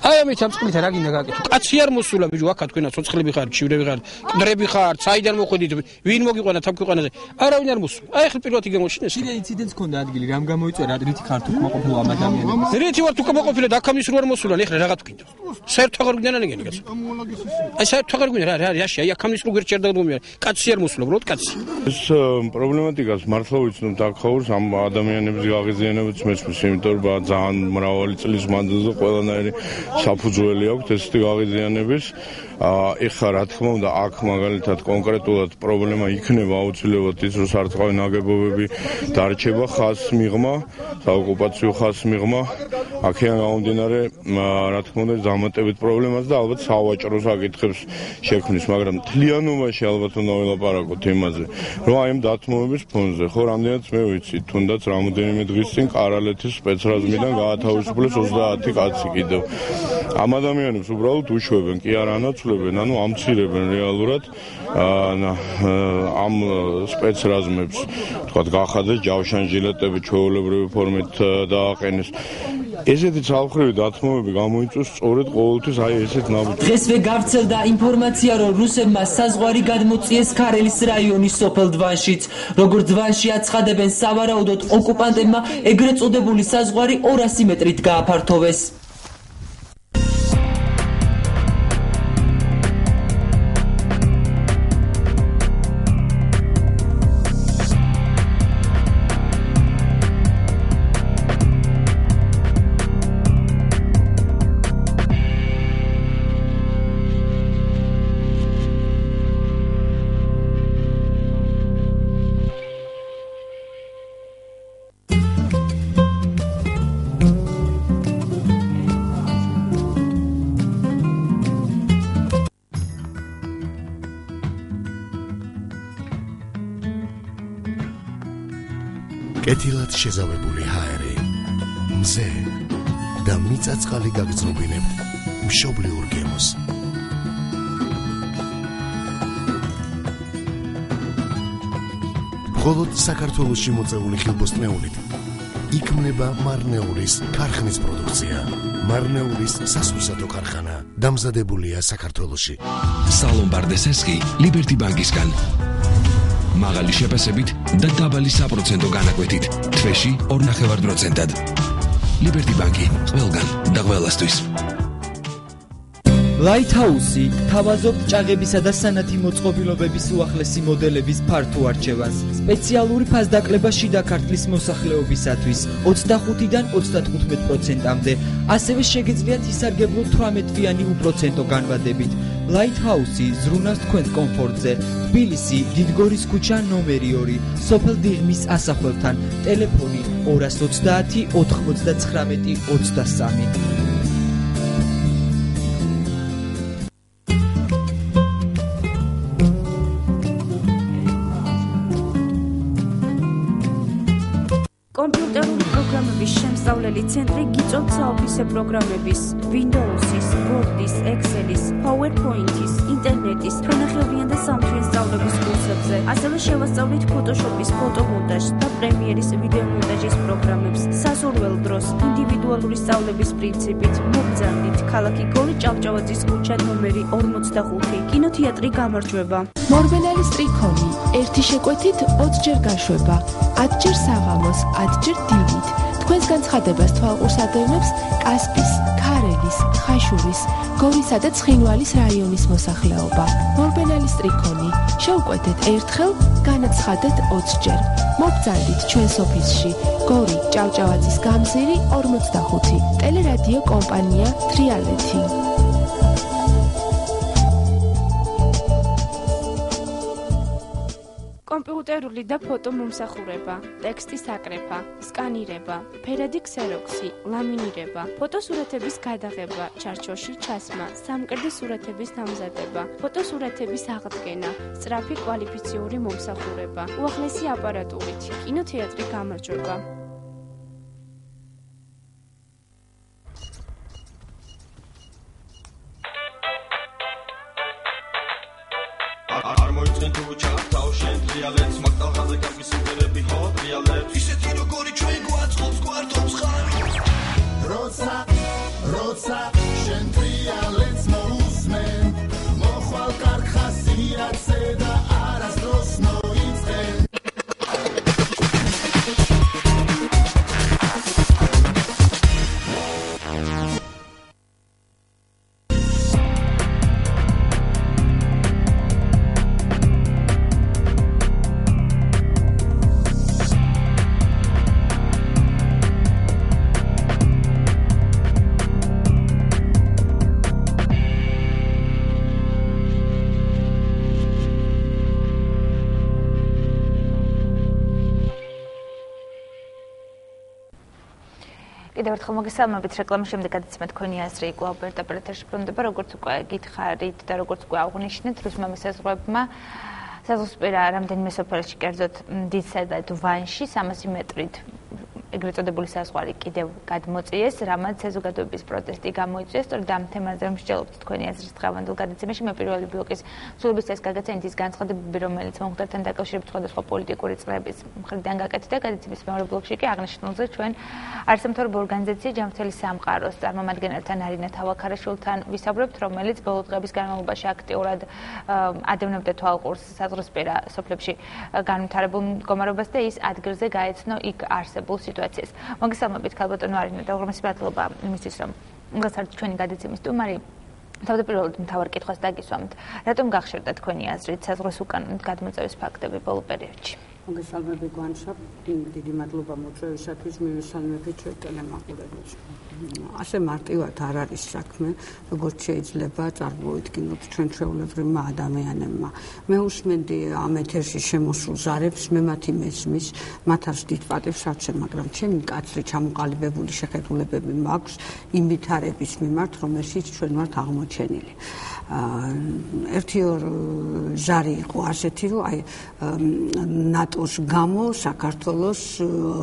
აი ამით ამ წყლით რა გინდა გააკეთო? კაცი არ მოსულა ბიჭო, აქა თქვენა ცოცხლები ხარ, ჩივრები ხარ, მკდრები ხარ, საიდან მოხვედით, ვინ მოგიყვანა თან ქვეყანაზე? არავინ არ მოსულა. აი ახლა პირველად იგამოჩინეს. კიდე ინციდენტს ქონდა ადგილი, რამ გამოიწვია, რითი ხართ უკმაყოფილო ამ ადამიანებს? რითი ვართ უკმაყოფილო და აქამდე რო არ მოსულან, ეხლა რა გათქვინდა? საერთოდ აღარ გვინდა ნანეგენი კაცო. აი საერთოდ აღარ გვინდა რა რაში, აი აქამდე რო გერჩერდა მომია. კაცი არ მოსულა, უბრალოდ კაცი. ეს პრობლემატიკას მართლა ვიცნობ დაკავებს ამ ადამიანების გაღიზიანებაც მესმის, იმიტომ რომ ძალიან მრავალი წლის მანძილზე ყველანაირი საფუძველი აქვს ესეთი გაღიზიანების. ეხლა რა თქმა უნდა აქ მაგალითად კონკრეტულად პრობლემა იქნება აუცილებლად ის, რომ სარწყავი ნაგებობები დარჩება ხაზს მიღმა, საოკუპაციო ხაზს მიღმა. აქედან გამომდინარე, რა თქმა უნდა დამატებით პრობლემას და ალბათ სავაჭრო საკითხებს შექმნის, მაგრამ მთლიანობაში ალბათ უნდა ველაპარაკოთ იმაზე, რომ აი ამ დათმობების ფონზე, ხო, რამდენიც მე ვიცი, თუნდაც რამოდენიმე დღის წინ კარალეთის სპეცრაზმიდან გაათავისუფლეს 30 კაცი კიდევ. ამ ადამიანებს უბრალოდ უშვებენ, კი არ ანაცვლებენ, ანუ ამცირებენ რეალურად ამ სპეცრაზმებს, თქვათ, გახადეს ჯავშანჟილეტები ჩვეულებრივი ფორმით დააყენეს. ესეთი ცალმხრივი დათმობები გამოიწვევს სწორედ ყოველთვის აი ესეთ ნაბიჯს. დღესვე გავრცელდა ინფორმაცია, რომ რუსებმა საზღვარი გადმოწიეს ქარელის რაიონის სოფელ დვანშიც. როგორც დვანში აცხადებენ, სავარაუდოდ ოკუპანტებმა ეგრეთ წოდებული საზღვარი 200 მეტრით გააფართოვეს. კეთილად შეზავებული ჰაერი, მზე და მიწაწყალი გაგრძნობინებთ მშობლიურ გემოს. მხოლოდ საქართველოში მოწეული ხილბოსტნეულით იქმნება მარნეულის ქარხნის პროდუქცია. მარნეულის სასურსათო ქარხანა დამზადებულია საქართველოში. სალომბარდეს ესხი ლიბერტი ბანკისგან. მაღალი შეფასებით და დაბალი საპროცენტო განაკვეთით თვეში 2.5%-ად. ლიბერტი ბანკი ყველგან და ყველასთვის. ლაითჰაუსი თავაზობთ ჭაღებისა და სანათი მოწყობილობების უახლესი მოდელების ფართო არჩევანს. სპეციალური ფასდაკლება შიდა ქართლის მოსახლეობისათვის 25-დან 35%-მდე. ასევე შეგიძლიათ ისარგებლოთ 18-იანი უპროცენტო განვადებით. ლაითჰაუსი ზრუნავს თქვენს კომფორტზე. თბილისი, დიდგორის ქუჩა ნომერი 2, სოფელ დიღმის ასახველთან. ტელეფონი 230 99 23. კომპიუტერული პროგრამების შემსწავლელი ცენტრი გიწევთ საოფისე პროგრამების, Windows-ის, Word-ის, Excel-ის, PowerPoint-ის, ინტერნეტის, თვენახეობიან და სამთვიან სწავლების კურსებზე. ასევე შევასწავლით Photoshop-ის ფოტომონტაჟს და Premiere-ის ვიდეო მონტაჟის პროგრამებს. საზურველ დროს ინდივიდუალური სწავლების პრინციპით მოგზავნით ქალაქი გორი ჭავჭავაძის ქუჩა ნომერი 45. კინოთეატრი გამარჯვება. მორბენალის ტრიქონი, ერთი შეკვეთით 20 ჯერ გაშვება, 10 ჯერ საღამოს, 10 ჯერ დილით. თქვენს განცხადებას თვალყურს კასპის, ქარელის, ხაშურის, გორისა და ცხინვალის რაიონის მოსახლეობა. მორბენალის ტრიქონი, შევკვეთეთ ერთხელ, განაცხადეთ 20 ჯერ. მოგზავნით ჩვენს ოფისში, გორი ჭავჭავაძის გამზირი 45. ტელერადიო კომპანია თრიალეთი. კომპიუტერული და ფოტო მომსახურება, ტექსტის აკრეფა, სკანირება, ფერადი ქსეროქსი, ლამინირება, ფოტოსურათების გადაღება, ჩარჩოში ჩასმა, სამკერდო სურათების დამზადება, ფოტოსურათების აღდგენა, სწრაფი კვალიფიციური მომსახურება, უახლესი აპარატურით, კინოთეატრი გამარჯვება. კიდევ ერთხელ მოგესალმებით რეკლამის შემდეგ გადაცემა თქვენი აზრი იყო ალბერტ ოპერატორში ბრუნდება როგორც უკვე გითხარით და როგორც უკვე აღვნიშნეთ რუსმა მესაზღვრეებმა საზღვარსპირა რამდენიმე სოფელში კერძოდ დიდსა და დვანში 300 მეტრით ეგრეთ წოდებული საზღვარი კიდევ გადმოწიეს, რამაც საზოგადოების პროტესტი გამოიწვია. სწორედ ამ თემაზე მსჯელობთ თქვენი აზრის დღევანდელ გადაცემაში. მე პირველი ბლოკის სრულობის წესს გაგაცემთ ის განცხადებები, რომელიც მომხდართან დაკავშირებით სხვადასხვა პოლიტიკური წრეების მხრიდან გაკეთდა. გადაცემის მეორე ბლოკში კი აღნიშნულზე ჩვენ არასამთავრობო ორგანიზაცია ჯანმრთელი სამყაროს წარმომადგენელთან არინა თავაქარაშვილთან ვისაუბრებთ, რომელიც ბოლო დღეების განმავლობაში აქტიურად ადევნებდა თვალყურს საზღვრისპირა სოფლებში განვითარებულ მდგომარეობას და ის ადგილზე გაეცნო იქ არსებულ სიტუაციას. მოგესალმებით ქალბატონო არინა და უღრმესი მადლობა იმისთვის, რომ გასართ ჩვენი გადაცემის სტუმარი. თავდაპირველად მთავარ კითხვას დაგისვამთ. რატომ გახშირდა თქვენი აზრით საზღვრის უკანონოდ გადმოწევის ფაქტები ბოლო პერიოდში? მოგესალმები გვანშაბ, დიდი მადლობა მოწვევისათვის, მივესალმებით ჩვენ ტელემაყურებელს. ასე მარტივად არ არის საქმე, როგორც შეიძლება წარმოვიდგინოთ ჩვენ ჩვეულებრივმა ადამიანებმა. მე უსმენდი ამ ეთერში შემოსულ ზარებს, მე მათი მესმის, მათ არის დიდ პატივს ავცემ, მაგრამ ჩემი მკაცრი ჩამოყალიბებული შეხედულებები მაქვს იმ ვითარების მიმართ, რომელშიც ჩვენ ვართ აღმოჩენილი. ერთი ორ ზარი იყო ასეთი, რომ აი ნატოს გამო საქართველოს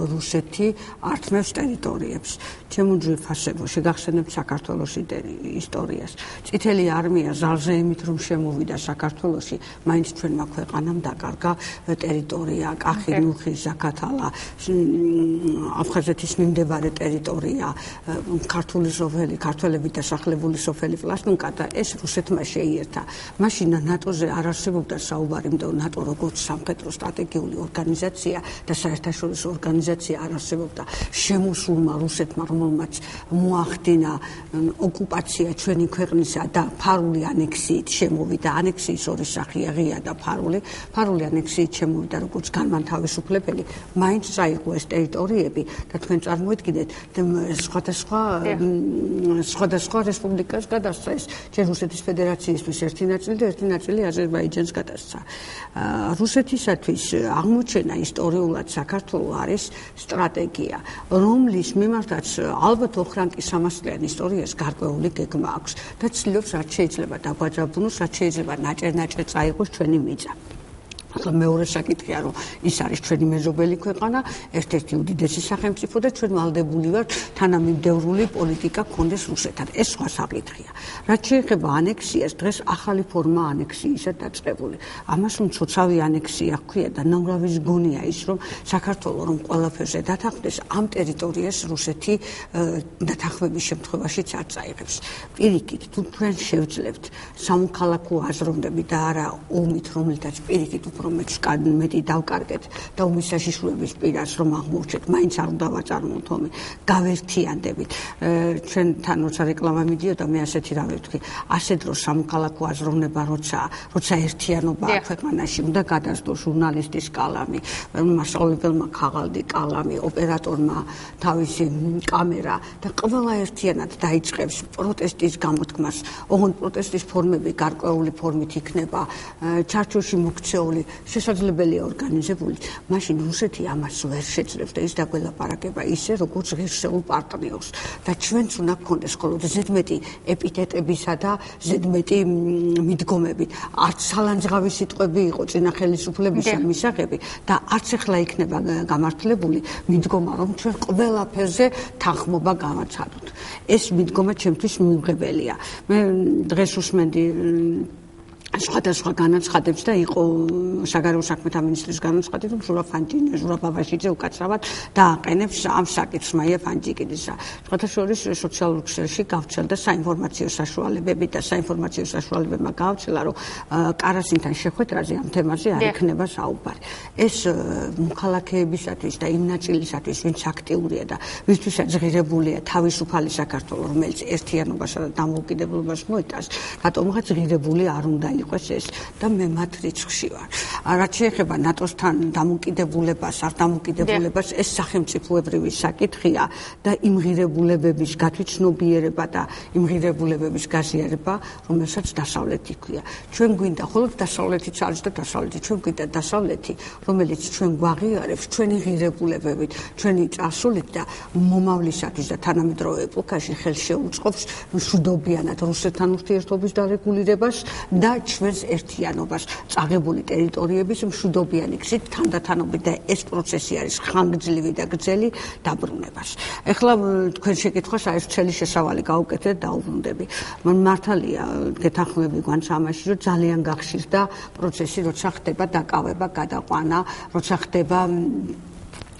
რუსეთი ართმევს ტერიტორიებს. ჩემუძვირ ფასებო შეგახსენებთ საქართველოს ისტორიას. წითელი არმია ზალზე იმით რომ შემოვიდა საქართველოში, მაინც ჩვენმა ქვეყანამ დაკარგა ტერიტორია, კახი, ნუხი, ზაქათალა, აფხაზეთის მიმდებარე ტერიტორია, ქართული სოფელი, ქართველები დასახლებული სოფელი პლასტუნკა და ეს რუსეთმა შეიერთა. მაშინ ნატოზე არ არსებობდა საუბარი, იმიტომ ნატო როგორც სამხედრო სტრატეგიული ორგანიზაცია და საერთაშორისო ორგანიზაცია არ არსებობდა. შემოსულმა რუსეთმა, რომელმაც მოახდინა ოკუპაცია ჩვენი ქვეყნისა და ფარული ანექსიით შემოვიდა, ანექსიის ორი სახეა, ღია და ფარული. ფარული ანექსიით შემოვიდა როგორც განმანთავისუფლებელი, მაინც წაიღო ეს ტერიტორიები და თქვენ წარმოიდგინეთ, სხვადასხვა რესპუბლიკას გადასცა ეს. ჯერ რუსეთის ფედერაციისთვის ერთი ნაწილი და ერთი ნაწილი აზერბაიჯანს გადასცა. რუსეთისათვის აღმოჩენა ისტორიულად საქართველოს არის სტრატეგია, რომლის მიმართაც ალბათ ოხრანკის 300 წლიანი ისტორიას გარკვეული გეგმა აქვს და ცდილობს რაც შეიძლება დაგვაჯაბუნოს, რაც შეიძლება ნაჭერ-ნაჭერ წაიღოს ჩვენი მიწა. მეორე საკითხია, რომ ის არის ჩვენი მეზობელი ქვეყანა, ერთ-ერთი უდიდესი სახელმწიფო და ჩვენ ვალდებული ვართ თანამიმდევრული პოლიტიკა გქონდეს რუსეთთან. ეს სხვა საკითხია. რაც შეეხება ანექსიას, დღეს ახალი ფორმა ანექსიისა დაწყებული. ამას მცოცავი ანექსია ჰქვია და ნამრავის გონია ის, რომ საქართველოს რომ ყველაფერზე დათანხმდეს, ამ ტერიტორიას რუსეთი დათანხმების შემთხვევაშიც არ წაიღებს. პირიქით, თუ თქვენ შევძლებთ სამოქალაქო აზროვნები და არა ომით, რომელთაც პირიქით მეტი დავკარგეთ და ომის საშიშროების პირას რომ აღმოჩნდეთ, მაინც არ უნდა ვაწარმოოთ ომი, გავერთიანდებით. ჩვენთან როცა რეკლამა მიდიოდა, მე ასეთი რა ვეთქვი, ასე დროს სამოქალაქო აზროვნება როცა ერთიანობა ქვეყანაში უნდა გადასდოს ჟურნალისტის კალამი, მასწავლებელმა ქაღალდი კალამი, ოპერატორმა თავისი კამერა და ყველა ერთიანად დაიწყებს პროტესტის გამოთქმას. ოღონდ პროტესტის ფორმები გარკვეული ფორმით იქნება, ჩარჩოში მოქცეული შესაძლებელია ორგანიზებული, მაშინ რუსეთი ამას ვერ შეძლებს და ის დაგველაპარაკება ისე, როგორც ღირსეულ პარტნიორს და ჩვენც უნდა გქონდეს მხოლოდ ზედმეტი ეპითეტებისა და ზედმეტი მიდგომებით. არც სალანძღავი სიტყვები იყო წინა ხელისუფლების მისაღები და არც ახლა იქნება გამართლებული მიდგომა, რომ ჩვენ ყველაფერზე თანხმობა გავაცადოთ. ეს მიდგომა ჩემთვის მიუღებელია. მე დღეს უსმენდი სხვადასხვა განაცხადებს და იყო საგარეო საქმეთა მინისტრის განაცხადი, რომ ჟურა ბაბაშიძე უკაცრავად დააყენებს ამ საკითხს მაია ფანჯიკიძისა. სხვათაშორის სოციალურ ქსელში გავრცელდა საინფორმაციო საშუალებები და საინფორმაციო საშუალებებმა გავრცელა, რომ კარასინთან შეხვედრაზე ამ თემაზე არ იქნება საუბარი. ეს მოქალაქეებისათვის და იმ ნაწილისათვის, ვინც აქტიურია და ვისთვისაც ღირებულია თავისუფალი საქართველო, რომელიც ერთიანობასა და დამოუკიდებლობას მოიტანს, რატომღაც ღირებული არ უნდა იყოს ეს და მე მათ რიცხვში ვარ. რაც შეეხება ნატოსთან დამოკიდებულებას, არ დამოკიდებულებას, ეს სახელმწიფოებრივი საკითხია და იმ ღირებულებების გათვითცნობიერება და იმ ღირებულებების გაზიარება, რომელსაც დასავლეთი ქვია. ჩვენ გვინდა მხოლოდ დასავლეთიც არის და დასავლეთი, ჩვენ გვინდა დასავლეთი, რომელიც ჩვენ გვაღიარებს ჩვენი ღირებულებებით, ჩვენი წარსულით და მომავლისათვის და თანამედროვე ეპოქაში ხელს შეუწყობს მშვიდობიანად რუსეთთან ურთიერთობის დარეგულირებას და აჩვენს ერთიანობას წაღებული ტერიტორიების მშვიდობიანი გზით თანდათანობით და ეს პროცესი არის ხანგრძლივი და გრძელი დაბრუნებას. ეხლა თქვენ შეკითხვას აი წელი შესავალი გავუკეთეთ და დაუბრუნდები. მართალია გეთანხმები გვანს ამაში, რომ ძალიან გახშირდა პროცესი, როცა ხდება დაკავება, გადაყვანა, როცა ხდება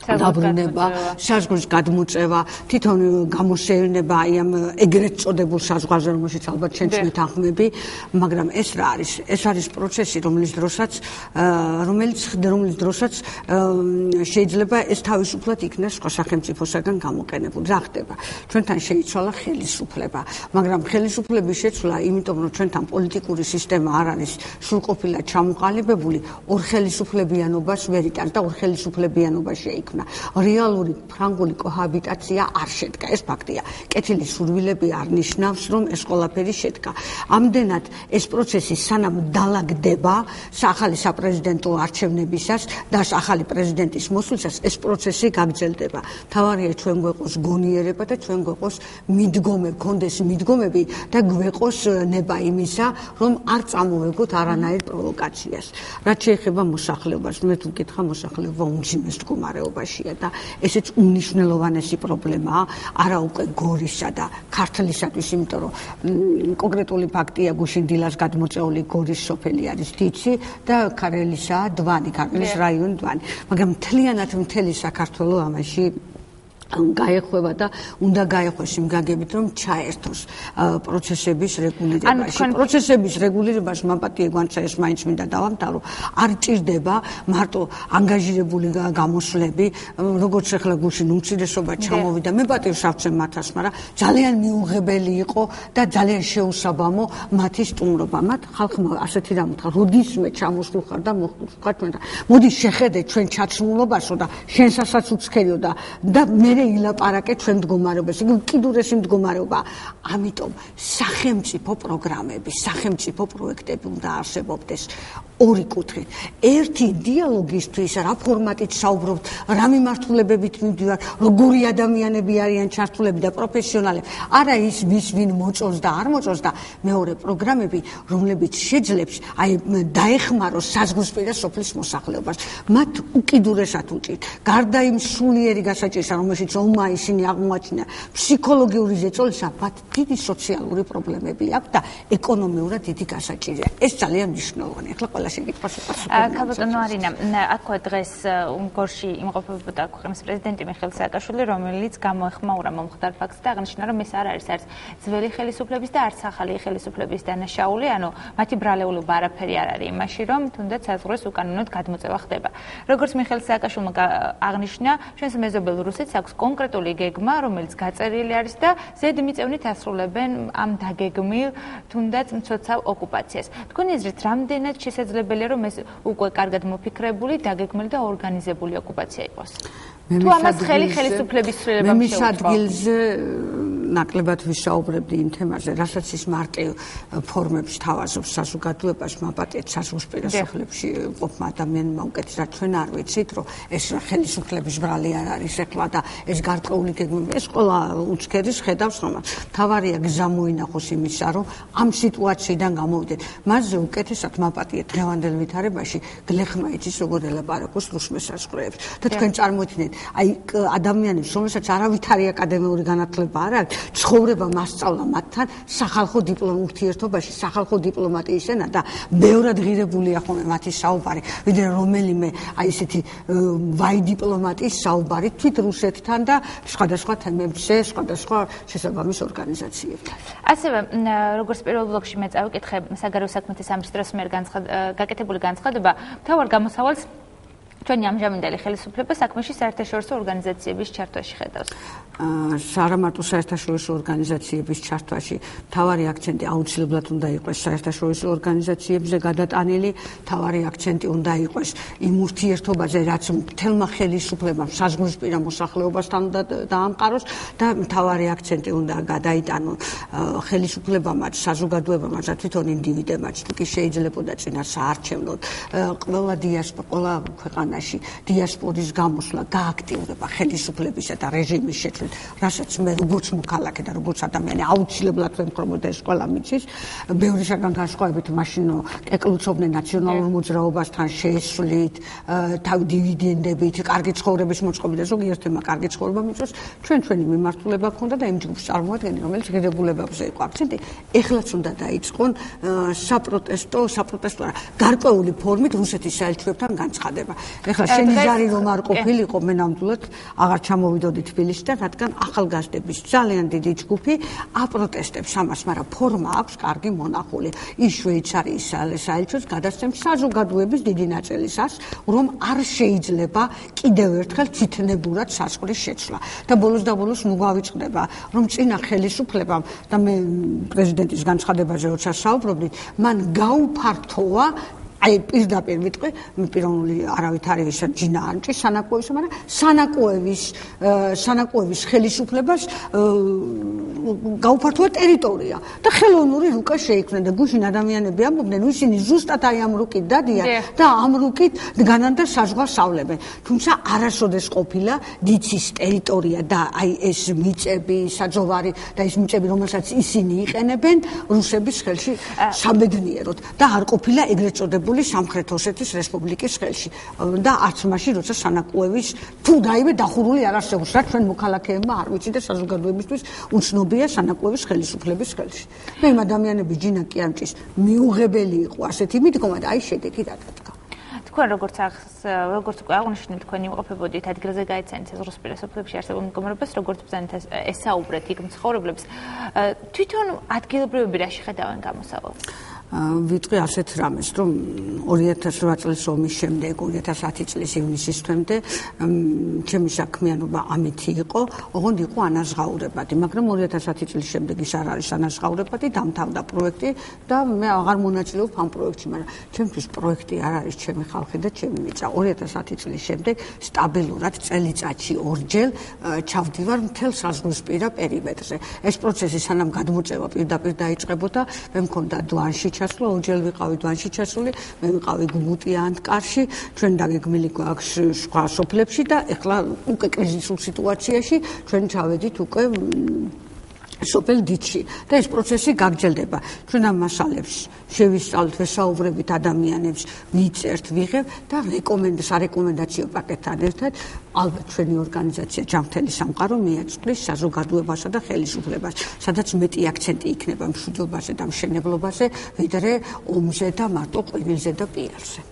დაბრუნება, საზღვრის გადმოწევა, თვითონ გამოსევნება აი ამ ეგრეთ წოდებულ საზღვარზე, რომელშიც ალბათ ჩვენ ვთანხმები, მაგრამ ეს რა არის? ეს არის პროცესი, რომელიც დროსაც შეიძლება ეს თავისუფლად იქნას სხვა სახელმწიფოსაგან გამოყენებული. რა ხდება? ჩვენთან შეიცვალა ხელისუფლება, მაგრამ ხელისუფლების შეცვლა, იმიტომ რომ ჩვენთან პოლიტიკური სისტემა არ არის სრულყოფილად ჩამოყალიბებული, ორ ხელისუფლებიანობას ვერ იტანს და ორ ხელისუფლებიანობა შეიქმნა. რეალური ფრანგული კოჰაბიტაცია არ შედგა. ეს ფაქტია. კეთილი სურვილები არ ნიშნავს, რომ ეს ყველაფერი შედგა. ამდენად ეს პროცესი სანამ დალაგდება ახალი საპრეზიდენტო არჩევნებისას და ახალი პრეზიდენტის მოსვლისას ეს პროცესი გაგრძელდება. თავარია ჩვენ გვეყოს გონიერება და ჩვენ გვეყოს მიდგომები, გქონდეს მიდგომები და გვეყოს ნება იმისა, რომ არ წამოვეგოთ არანაირ პროვოკაციას. რაც შეეხება მოსახლეობას, მე თუ მკითხა მოსახლეობა უმძიმეს მდგომარეობაში და ესეც უნიშნელოვანესი პრობლემაა არა უკვე გორისა და ქართლისათვის, იმიტომ რომ კონკრეტული ფაქტია გუშინ დილას გადმოწეული გორის სოფელი არის დიცი და ქარელისაა დვანი, ქარელის რაიონი დვანი, მაგრამ მთლიანად მთელი საქართველოს ამაში გაეხვევა და უნდა გაეხვეს იმ გაგებით, რომ ჩაერთოს პროცესების რეგულირებაში. პროცესების რეგულირებაში მაპატიე გვანცა ეს მაინც მინდა დავამთავრო, არ ჭირდება მარტო ანგაჟირებული გამოსვლები, როგორც ახლა გუშინ უმცირესობა ჩამოვიდა, მე პატივს ავცემ მათას, მაგრამ ძალიან მიუღებელი იყო და ძალიან შეუსაბამო მათი სტუმრობა. მათ ხალხმა ასეთი რამ უთხრა, როდისმე ჩამოსულ ხარ და მოხდულ ხარ ჩვენთან. მოდი შეხედე ჩვენ ჩაცმულობასო და შენსასაც უცქერიო და მე ილაპარაკე ჩვენ მდგომარეობას, იგი უკიდურესი მდგომარეობა. ამიტომ სახელმწიფო პროგრამები, სახელმწიფო პროექტები უნდა არსებობდეს ორი კუთხით. ერთი დიალოგისთვის, რა ფორმატით საუბრობთ, რა მიმართულებებით მივდივართ, როგორი ადამიანები არიან ჩართულები და პროფესიონალები, არა ის ვის ვინ მოწონს და არ მოწონს და მეორე პროგრამები, რომლებიც შეძლებს აი დაეხმაროს საზღვრისპირა სოფლის მოსახლეობას. მათ უკიდურესად უჭირთ. გარდა იმ სულიერი გასაჭირისა, რომელშიც ომმა ისინი აღმოაჩინა ფსიქოლოგიური ზეწოლისა, მათ დიდი სოციალური პრობლემები აქვს და ეკონომიურად დიდი გასაჭირია. ეს ძალიან მნიშვნელოვანია. ახლა ყველა შეკითხვას ქალბატონო არინა, აქვე დღეს გორში იმყოფებოდა ქვეყნის პრეზიდენტი მიხეილ სააკაშვილი, რომელიც გამოეხმაურა მომხდარ ფაქტს და აღნიშნა, რომ ეს არ არის არც ძველი ხელისუფლების და არც ახალი ხელისუფლების დანაშაული, ანუ მათი ბრალეულობა არაფერი არ არის იმაში, რომ თუნდაც საზღვრის უკანონოდ გადმოწევა ხდება. როგორც მიხეილ სააკაშვილმა აღნიშნა, ჩვენს მეზობელ რუსეთს აქვს კონკრეტული გეგმა, რომელიც გაწერილი არის და ზედმიწევნით ასრულებენ ამ დაგეგმილ თუნდაც მცოცავ ოკუპაციას. თქვენი აზრით, რამდენად შესაძლებელია, რომ ეს უკვე კარგად მოფიქრებული, დაგეგმილი და ორგანიზებული ოკუპაცია იყოს? თუ ამას ხელისუფლების ცვლილება მის ადგილზე ნაკლებად ვისაუბრებდი იმ თემაზე, რასაც ის მარტივ ფორმებს თავაზობს საზოგადოებას, მაპატიეთ საზღვისპირა სოფლებში ყოფმა ადამიანმა უკეთ, რაც ჩვენ არ ვიცით, რომ ეს ხელისუფლების ბრალი არ არის ეხლა და ეს გარკვეული გეგმები, ეს ყველა უცქერის ხედავს ხომას. თავარია გზა მოინახოს იმისა, რომ ამ სიტუაციიდან გამოვიდეთ. მასზე უკეთესად მაპატიეთ დღევანდელ ვითარებაში გლეხმა იცის როგორ ელაპარაკოს რუს მესაზღვრეებს. და თქვენ წარმოიდგინეთ აი ადამიანებს, რომელსაც არავითარი აკადემიური განათლება არ აქვს, ცხოვრება მასწავლა მათთან სახალხო ურთიერთობაში, სახალხო დიპლომატიის ენა და ბევრად ღირებულია ხოლმე მათი საუბარი, ვიდრე რომელიმე აი ესეთი ვაი დიპლომატიის საუბარი თვით რუსეთთან და სხვადასხვა თემებზე, სხვადასხვა შესაბამის ორგანიზაციებთან. ასევე როგორც პირველ ბლოკში მე წავიკითხე საგარეო საქმეთა სამინისტროს მიერ გაკეთებული განცხადება, მთავარ გამოსავალს ჩვენი ამჟამინდელი ხელისუფლება საქმეში საერთაშორისო ორგანიზაციების ჩართვაში ხედავს. არამარტო საერთაშორისო ორგანიზაციების ჩართვაში მთავარი აქცენტი აუცილებლად უნდა იყოს საერთაშორისო ორგანიზაციებზე გადატანილი, მთავარი აქცენტი უნდა იყოს იმ ურთიერთობაზე, რაც მთელმა ხელისუფლებამ საზღვრისპირა მოსახლეობასთან უნდა დაამყაროს და მთავარი აქცენტი უნდა გადაიტანონ ხელისუფლებამაც, საზოგადოებამაც და თვითონ ინდივიდებმაც, თუ კი შეიძლებოდა წინასაარჩევნოდ ყველა დიასპორა, ყველა ქვეყანა ქვეყანაში დიასპორის გამოსვლა გააქტიურება ხელისუფლებისა და რეჟიმის შეცვლით, რასაც მე როგორც მოქალაქე და როგორც ადამიანი აუცილებლად ვემხრობოდა ეს ყველა მიცის, ბევრისაგან განსხვავებით მაშინ ეკლუცობდნენ ნაციონალურ მოძრაობასთან შესვლით, დივიდენდებით, კარგი ცხოვრების მოწყობით და ზოგიერთმა კარგი ცხოვრება მიწვევს, ჩვენი მიმართულება ჰქონდა და იმ ჯგუფს წარმოადგენენ, რომელიც ღირებულებებზე იყო აქცენტი. ეხლაც უნდა დაიწყონ საპროტესტო გარკვეული ფორმით რუსეთის საელჩოებთან განცხადება. ეხლა შენი ზარი რომ არ ყოფილიყო, მე ნამდვილად აღარ ჩამოვიდოდი თბილისიდან, რადგან ახალგაზრდების ძალიან დიდი ჯგუფი აპროტესტებს ამას, მაგრამ ფორმა აქვს კარგი მონახული. ის შვეიცარიის საელჩოს გადასცემს საზოგადოების დიდი ნაწილის ას, რომ არ შეიძლება კიდევ ერთხელ თითნებურად საზღვრის შეცვლა. და ბოლოს ნუ გავიწყდება, რომ წინა ხელისუფლებამ და მე პრეზიდენტის განცხადებაზე როცა საუბრობდით, მან გაუფართოვა აი პირდაპირ ვიტყვი, პიროვნული არავით არის ისა ჯინა ანჭი სანაკოევისა, მაგრამ სანაკოევის ხელისუფლებას გაუფართოვა ტერიტორია და ხელოვნური რუკა შეიქმნა და გუშინ ადამიანები ამბობდნენ, ისინი ზუსტად აი ამ რუკით დადიან და ამ რუკით დგანან და საზღვარს ავლებენ. თუმცა არასოდეს ყოფილა დიცის ტერიტორია და აი ეს მიწები, საძოვარი და ეს მიწები, რომელსაც ისინი იყენებენ რუსების ხელში საბედნიეროდ და არ ყოფილა ეგრეთ წოდებული სამხრეთ ოსეთის რესპუბლიკის ხელში და არც მაშინ როცა სანაკოევის თუ რაიმე დახურული არ არსებობს, რაც ჩვენ მოქალაქეებმა არ ვიცი და საზოგადოებისთვის უცნობია სანაკოევის ხელისუფლების ხელში. მე იმ ადამიანების ჯინა კიამჭის მიუღებელი იყო ასეთი მიდგომა და აი შედეგი დადგა. თქვენ როგორც უკვე აღნიშნეთ, თქვენ იმყოფებოდით ადგილზე გაიცანით საზღვრისპირა სოფლებში არსებულ მდგომარეობას, როგორც ბრძანეთ ესაუბრეთ იქ მცხოვრებლებს. თვითონ ადგილობრივები რა შეხედავენ გამოსავალს? ვიტყვი ასეთ რამეს, რომ 2008 წლის ომის შემდეგ, 2010 წლის ივნისის თვემდე ჩემი საქმიანობა ამითი იყო, ოღონდ იყო ანაზღაურებადი, მაგრამ 2010 წლის შემდეგ ის არ არის ანაზღაურებადი, დამთავრდა პროექტი და მე აღარ მონაწილეობ ამ პროექტში, მაგრამ ჩემთვის პროექტი არ არის ჩემი ხალხი და ჩემი მიწა. 2010 წლის შემდეგ სტაბილურად წელიწადში ორჯერ ჩავდივარ მთელ საზღვრისპირა პერიმეტრზე. ეს პროცესი სანამ გადმოწევა პირდაპირ დაიწყებოდა, მე მქონდა დვანში ჩასვლა, ორჯერ ვიყავი დვანში ჩასული, მე ვიყავი გუმუტი ანტკარში, ჩვენ დაგეგმილი გვაქვს სხვა სოფლებში და ეხლა უკვე კრიზისულ სიტუაციაში ჩვენ ჩავედით უკვე სოფელ დიცში და ეს პროცესი გაგრძელდება. ჩვენ ამ მასალებს შევისწავლით, ვესაუბრებით ადამიანებს, ვიწერთ, ვიღებ და სარეკომენდაციო პაკეტთან ერთად ალბათ ჩვენი ორგანიზაცია ჯანმრთელი სამყარო მიაწვდის საზოგადოებასა და ხელისუფლებას, სადაც მეტი აქცენტი იქნება მშვიდობაზე და მშენებლობაზე, ვიდრე ომზე და მარტო ყვავილზე და პიარზე.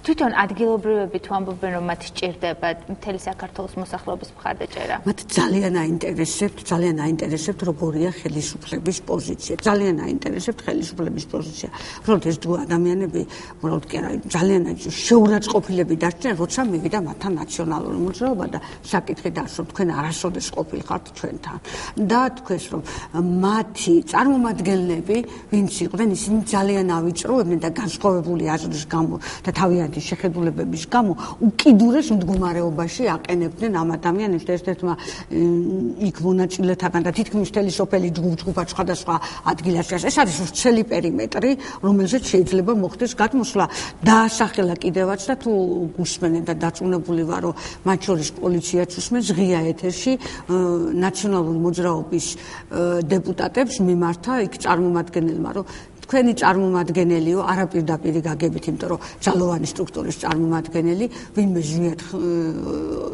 თვითონ ადგილობრივები თუ ამბობენ, რომ მათ სჭირდება მთელი საქართველოს მოსახლეობის მხარდაჭერა. მათ ძალიან აინტერესებთ როგორია ხელისუფლების პოზიცია. ძალიან აინტერესებთ ხელისუფლების პოზიცია. უბრალოდ ეს დრო ადამიანები, უბრალოდ კი არა, ძალიან შეურაცხყოფილები დარჩნენ, როცა მივიდა მათთან ნაციონალური მოძრაობა და საკითხი დაასრულა, თქვენ არასოდეს ყოფილიყართ ჩვენთან. და თქვენს რომ მათი წარმომადგენლები, ვინც იყვნენ, ისინი ძალიან ავიწროებდნენ და განსხვავებული აზრის გამო და თავიანთი შეხედულებების გამო უკიდურეს მდგომარეობაში აყენებდნენ ამ ადამიანებს და ერთ-ერთმა იქ მონაწილეთაგან და თითქმის მთელი სოფელი ჯგუფ-ჯგუფად სხვადასხვა ადგილაში. ეს არის ვრცელი პერიმეტრი, რომელზეც შეიძლება მოხდეს გადმოსვლა. დაასახელა კიდევაც და თუ გუსმენენ და დაწუნებული ვარ, რომ მათ შორის პოლიციაც უსმენს ღია ეთერში ნაციონალური მოძრაობის დეპუტატებს მიმართა იქ წარმომადგენელმა, რომ თქვენი წარმომადგენელიო არაპირდაპირი გაგებით, იმიტომ რომ ძალოვანი სტრუქტურის წარმომადგენელი, ვინმე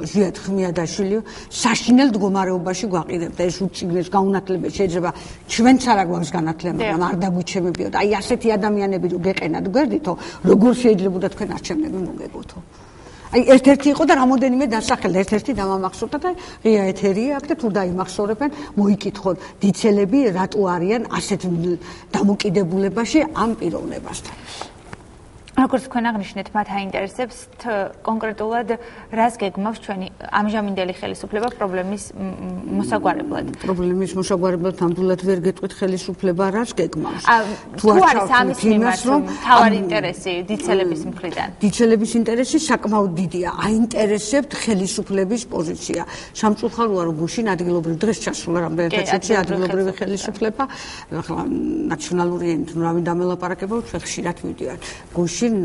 ჟვიად ხმიადაშვილიო საშინელ მდგომარეობაში გვაყირებდა. ეს უწიგნეს გაუნათლებელი შეიძლება ჩვენც არა გვაქვს განათლება, მაგრამ არ დაგვიჩემებიო და აი ასეთი ადამიანები რო გეყენათ გვერდითო, როგორ შეიძლებოდა თქვენ არჩევნები მოგებოთო. აი ერთ-ერთი იყო და რამოდენიმე დასახელდა, ერთ-ერთი დამამახსოვრდა და ღია ეთერია აქ და თუ დაიმახსოვრებენ, მოიკითხონ დიცელები რატო არიან ასეთ დამოკიდებულებაში ამ პიროვნებასთან. როგორც თქვენ აღნიშნეთ, მათ აინტერესებს კონკრეტულად რას გეგმავს ჩვენი ამჟამინდელი ხელისუფლება პრობლემის მოსაგვარებლად. პრობლემის მოსაგვარებლად ნამდვილად ვერ გეტყვით ხელისუფლება რას გეგმავს. თუ არის ამის მიმართ თავარი ინტერესი დიცელების მხრიდან. დიცელების ინტერესი საკმაოდ დიდია. აინტერესებთ ხელისუფლების პოზიცია. სამწუხაროა რომ გუშინ ადგილობრივ დღეს ჩასულა რამდენადაც ეცი ადგილობრივი ხელისუფლება, ახლა ნაციონალური ენით რავინ დამელაპარაკებო, ჩვენ ხშირად მივდივართ. გუშინ წინ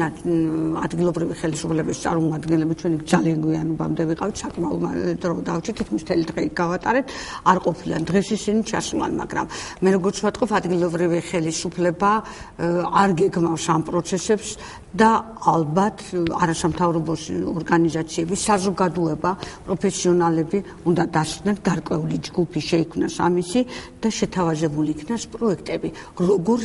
ადგილობრივი ხელისუფლების წარმომადგენლები ჩვენი ძალიან გვიანობამდე ვიყავით, საკმაოდ დრო დავჭით, თითქმის მთელი დღე გავატარეთ, არ ყოფილან დღეს ისინი ჩასულან, მაგრამ მე როგორც ვატყობ, ადგილობრივი ხელისუფლება არ გეგმავს ამ პროცესებს და ალბათ არასამთავრობო ორგანიზაციები, საზოგადოება, პროფესიონალები უნდა დასწრდნენ, გარკვეული ჯგუფი შეიქმნას ამისი და შეთავაზებული იქნას პროექტები, როგორ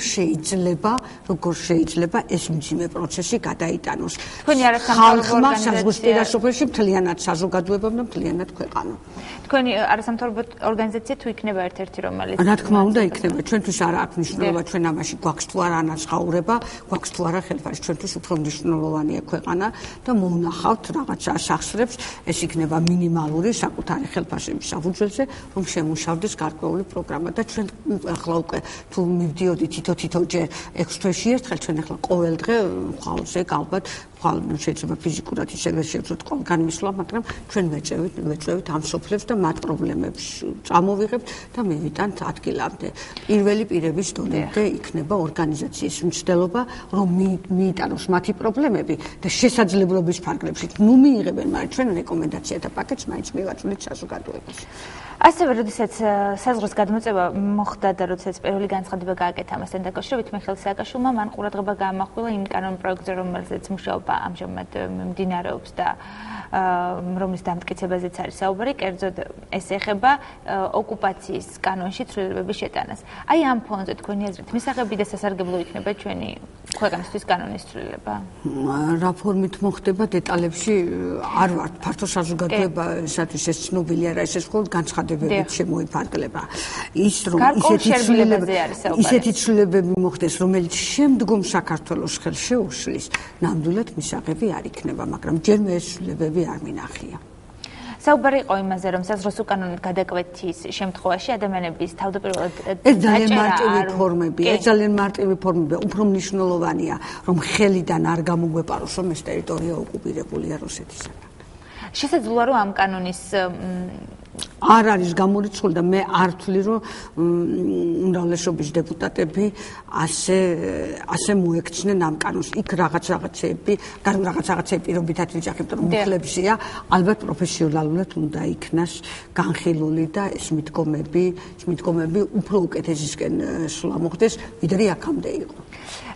შეიძლება ეს მძიმე პროცესი გადაიტანოს. თქვენი არასამთავრობო ორგანიზაცია სოფელში მთლიანად საზოგადოებამ და მთლიანად ქვეყანამ. თქვენი არასამთავრობო ორგანიზაცია თუ იქნება ერთ-ერთი რომელიც რა თქმა უნდა იქნება, ჩვენთვის არ აქვს მნიშვნელობა, ჩვენ ამაში გვაქვს თუ არა ანაცხაურება, გვაქვს თუ არა ხელფასი, ჩვენთვის უფრო მნიშვნელოვანია ქვეყანა და მოვნახავთ რაღაცა სახსრებს, ეს იქნება მინიმალური საკუთარი ხელფასების საფუძველზე, რომ შემუშავდეს გარკვეული პროგრამა და ჩვენ ახლა უკვე თუ მივდიოდით თითო-თითოჯერ 6 თვეში ერთხელ, ჩვენ ახლა ყოველ დღე ხვალზე ალბათ შეიძლება ფიზიკურად ისევე შევძლოთ ყველგან მისვლა, მაგრამ ჩვენ ვეწევით ამ სოფლებს და მათ პრობლემებს წამოვიღებთ და მივიტანთ ადგილამდე. პირველი პირების დონემდე იქნება ორგანიზაციის მცდელობა, რომ მიიტანოს მათი პრობლემები და შესაძლებლობის ფარგლებში მიიღებენ, მაგრამ ჩვენ რეკომენდაციათა პაკეტს მაინც მივაწვდით საზოგადოებას. ასევე, როდესაც საზღვრის გადმოწევა მოხდა და როდესაც პირველი განცხადება გააკეთა ამასთან დაკავშირებით, მიხეილ სააკაშვილმა მან ყურადღება გაამახვილა იმ კანონ პროექტზე, რომელზეც მუშაობა ამჟამად მიმდინარეობს და რომლის დამტკიცებაზეც არის საუბარი, კერძოდ ეს ეხება ოკუპაციის კანონში ცვლილებების შეტანას. აი ამ ფონზე თქვენი აზრით მისაღები და სასარგებლო იქნება ჩვენი ქვეყნისთვის კანონის ცვლილება? რა ფორმით მოხდება დეტალებში არ ვართ, ფართო საზოგადოებისათვის ეს ცნობილი არა, ეს მხოლოდ განცხადებებით შემოიფარგლება. ის რომ ისეთი ცვლილებები მოხდეს, რომელიც შემდგომ საქართველოს ხელს შეუშლის, ნამდვილად მისაღები არ იქნება, მაგრამ ჯერმე ეს ცვლილებები არ მინახია. საუბარი იყო იმაზე, რომ საზღვრის უკანონოდ გადაკვეთის შემთხვევაში ადამიანების თავდაპირველად ეს ძალიან მარტივი ფორმებია, უფრო მნიშვნელოვანია, რომ ხელიდან არ გამოგვეპაროს, რომ ეს ტერიტორია ოკუპირებულია რუსეთისაგან. შესაძლოა რომ ამ კანონის არ არის გამორიცხული და მე არ ვთვლი, რომ უმრავლესობის დეპუტატები ასე მოექცნენ ამ კანონს. იქ რაღაცეები პირობითად ვიძახებთ, რომ მუხლებშია, ალბათ პროფესიონალურად უნდა იქნას განხილული და ეს მიდგომები უფრო უკეთესისკენ სვლა მოხდეს, ვიდრე აქამდე იყო.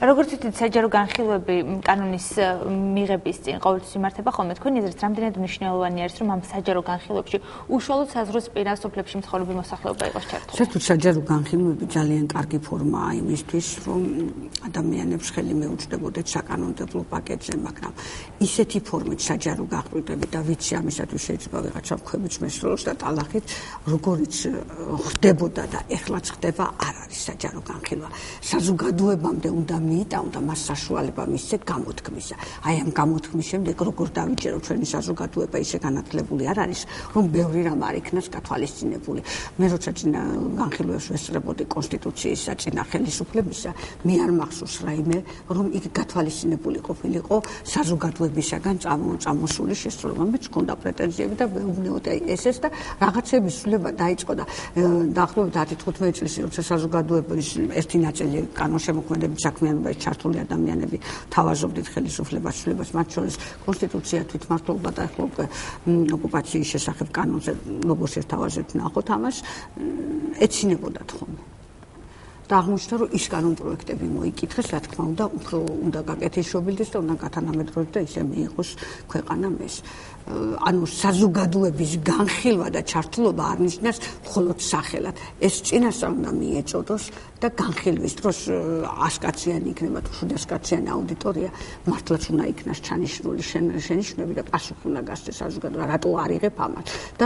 როგორც ვთქვით, საჯარო განხილვები კანონის მიღების წინ ყოველთვის იმართება ხოლმე. თქვენი აზრით, რამდენად მნიშვნელოვანი არის, რომ ამ საჯარო განხილვებში უშუალოდ საზღვრისპირა სოფლებში მცხოვრები მოსახლეობა იყოს ჩართული? საერთოდ საჯარო განხილვები ძალიან კარგი ფორმაა იმისთვის, რომ ადამიანებს ხელი მეუწყდებოდეთ საკანონმდებლო პაკეტზე, მაგრამ ისეთი ფორმით საჯარო განხილვები და ვიცი ამისათვის შეიძლება ვიღაცა მქვეყით მესროლოს და ტალახით, როგორიც ხდებოდა და ეხლაც ხდება, არ არის საჯარო განხილვა. საზოგადოებამდე უნდა მიიტანო და მას საშუალება მისცეთ გამოთქმისა. აი ამ გამოთქმის შემდეგ როგორ დავიჯერო ჩვენი საზოგადოება ისე განათლებული არ არის, რომ ბევრი რამ არ იქნას გათვალისწინებული. მე როცა განხილვებს ვესწრებოდი კონსტიტუციის საწინა ხელისუფლებისა, მე არ მახსოვს რაიმე, რომ იქ გათვალისწინებული ყოფილიყო საზოგადოებისაგან წამოსული შესრულება. მეც მქონდა პრეტენზიები და მეუბნეოდა ესეც და რაღაცების ცვლილება დაიწყო და დაახლოებით 10-15 წლის როცა საზოგადოების ერთი ნაწილი კანონშემოქმედებით საქმიანობაში ჩართული ადამიანები თავაზობდით ხელისუფლებას ცვლილებას, მათ შორის კონსტიტუცია თვითმმართველობა და ახლა უკვე ოკუპაციის შესახებ კანონზე როგორც ერთავაზეთ ნახოთ ამას, ეცინებოდათ ხოლმე. და აღმოჩნდა, რომ ის კანონ პროექტები მოიკითხეს, რა თქმა უნდა, უფრო უნდა გაკეთილშობილდეს და უნდა გათანამედროვდეს და ისე მიიღოს ქვეყანამ ეს. ანუ საზოგადოების განხილვა და ჩართულობა არ ნიშნავს მხოლოდ სახელად. ეს წინასწარ უნდა მიეწოდოს და განხილვის დროს 100 კაციანი იქნება თუ 700 კაციანი აუდიტორია, მართლაც უნდა იქნას ჩანიშნული შენიშვნები და პასუხი უნდა გასცეს საზოგადოება, რატო არ იღებ ამას და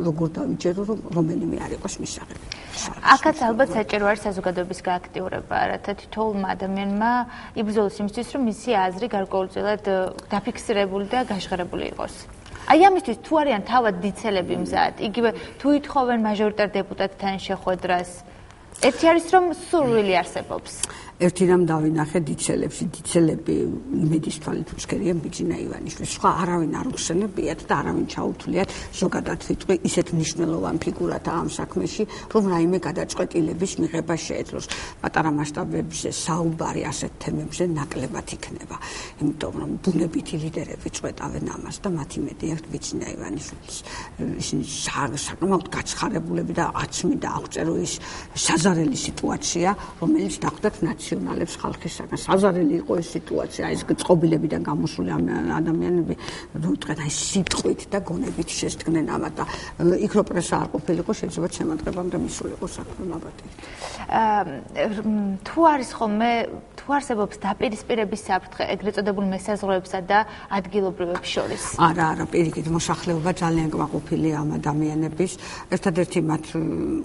როგორ დავიჯერო, რომ რომელიმე არ იყოს მისაღები. აქაც ალბათ საჭირო არის საზოგადოების გააქტიურება, რათა თითოეულმა ადამიანმა იბრძოლოს იმისთვის, რომ მისი აზრი გარკვეულწილად დაფიქსირებული და გაშღერებული იყოს. აი ამისთვის თუ არიან თავად დიცელები მზად, იგივე თუ ითხოვენ მაჟორიტარ დეპუტატთან შეხვედრას, ერთი არის რომ სურვილი არსებობს. ერთი რამ დავინახე დიცელები იმედის თვალით უსქერიან ბიძინა ივანიშვილს. სხვა არავინ არ უხსენებიათ და არავინ ჩაუთვლიათ ზოგადად ვიტყვი ისეთ მნიშვნელოვან ფიგურათა ამ საქმეში, რომ რაიმე გადაწყვეტილების მიღება შეეძლოს. პატარა მასშტაბებზე საუბარი ასეთ თემებზე ნაკლებად იქნება. იმიტომ რომ ბუნებითი ლიდერები წვეტავენ ამას და მათი მეტი ერთ ბიძინა ივანიშვილს. ისინი საკმაოდ გაცხარებულები და აცმიდა აღწერო ის საზარელი სიტუაცია, რომელიც დახვდათ ნაციონალებს ხალხისაგან. საზარელი იყო ეს სიტუაცია, ეს წყობილებიდან გამოსული ადამიანები, ვიტყვეთ, აი სიტყვით და გონებით შესდგნენ ამათ და იქ რო პრესა არ ყოფილიყო, შეიძლება შემატყებამდე მისულიყო საქმე მაბატი. თუ არის ხოლმე თუ არსებობს დაპირისპირების საფრთხე ეგრეთ წოდებულ მესაზღვრეებსა და ადგილობრივებს შორის? არა, პირიქით მოსახლეობა ძალიან კმაყოფილია ამ ადამიანების. ერთადერთი მათ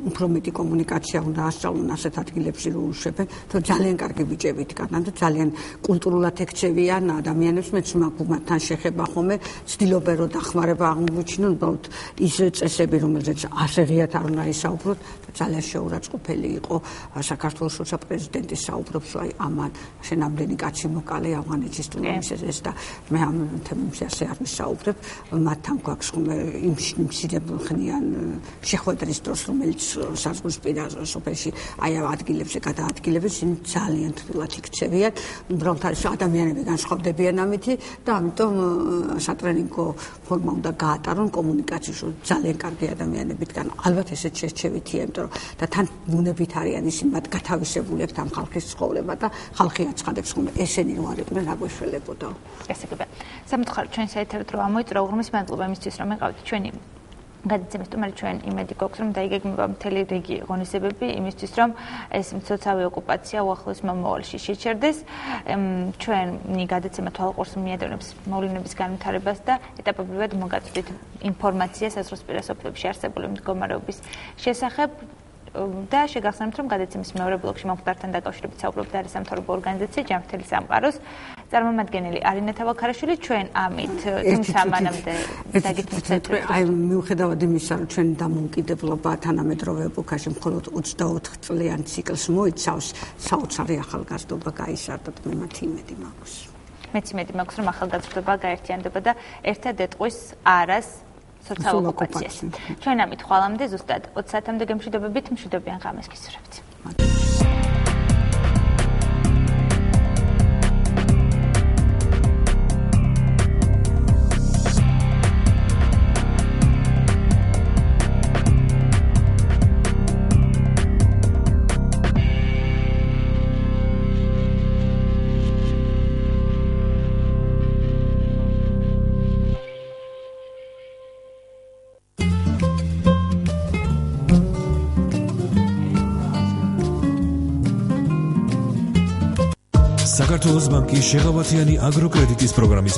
უფრო მეტი კომუნიკაცია უნდა ასწავლონ ასეთ ადგილებში რომ უშვებენ, თუ ძალიან კარგი ბიჭები დგანან და ძალიან კულტურულად ექცევიან ადამიანებს, მეც მათთან შეხება ხოლმე, ცდილობენ რომ დახმარება აღმოჩინონ, უბრალოდ ის წესები, რომელზეც ასე ღიად არ უნდა ისაუბროთ, ძალიან შეურაცხყოფელი იყო საქართველოს როცა პრეზიდენტი საუბრობს, აი ამან შენამდენი კაცი მოკალე ავღანეთის ტუნისის და მე ამ თემებზე ასე არ ვისაუბრებ, მათთან გვაქვს ხოლმე იმ მცირებხნიან შეხვედრის დროს, რომელიც საზღვრისპირა სოფელში აი ამ ადგილებზე გადაადგილებს, ისინი ძალიან თბილად იქცევიან, უბრალოდ არის ადამიანები განსხვავდებიან ამითი და ამიტომ სატრენინგო ფორმა უნდა გაატარონ კომუნიკაციის, ძალიან კარგი ადამიანები დგან, ალბათ ესეც შერჩევითია, იმიტომ რომ და თან ბუნებით არიან ისინი მათ გათავისებული აქვს ამ ხალხის ცხოვრება და ხალხი აცხადებს ხოლმე ესენი რო არ იყვნენ რა გვეშველებოდა. ესე იგი, სამთხარ ჩვენ საერთოდ რომ ამოიწურა უღრმის მადლობა იმისთვის რომ ეყავით ჩვენი გადაცემის თუმარი ჩვენ იმედი გვაქვს რომ დაიგეგმება მთელი რიგი ღონისძიებები იმისთვის რომ ეს მცოცავი ოკუპაცია უახლოეს მომავალში შეჩერდეს. ჩვენი გადაცემა თვალყურს მიადევნებს მოვლენების განვითარებას და ეტაპობრივად მოგაწვდით ინფორმაცია საზღვრისპირა სოფლებში არსებული მდგომარეობის შესახებ. და შეგახსენებთ რომ გადაცემის მეორე ბლოკში მომხდართან დაკავშირებით საუბრობდა არის სამთავრობო ორგანიზაცია ჯანმრთელი სამყაროს წარმომადგენელი არინა თავაქარაშვილი ჩვენ ამით თუმცა მანამდე დაგითმოცეთ აი მიუხედავად იმისა რომ ჩვენი დამოუკიდებლობა თანამედროვე ეპოქაში მხოლოდ 24 წლიან ციკლს მოიცავს საოცარი ახალგაზრდობა გაიზარდათ მე მათი იმედი მაქვს მეც იმედი მაქვს რომ ახალგაზრდობა გაერთიანდება და ერთად ეტყვის არას სოციალურ ოკუპაციას. ჩვენ ამით ხვალამდე ზუსტად 20 საათამდე გემშვიდობებით მშვიდობიან ღამეს გისურვებთ. საქართველოს ბანკის შეღავათიანი აგროკრედიტის პროგრამის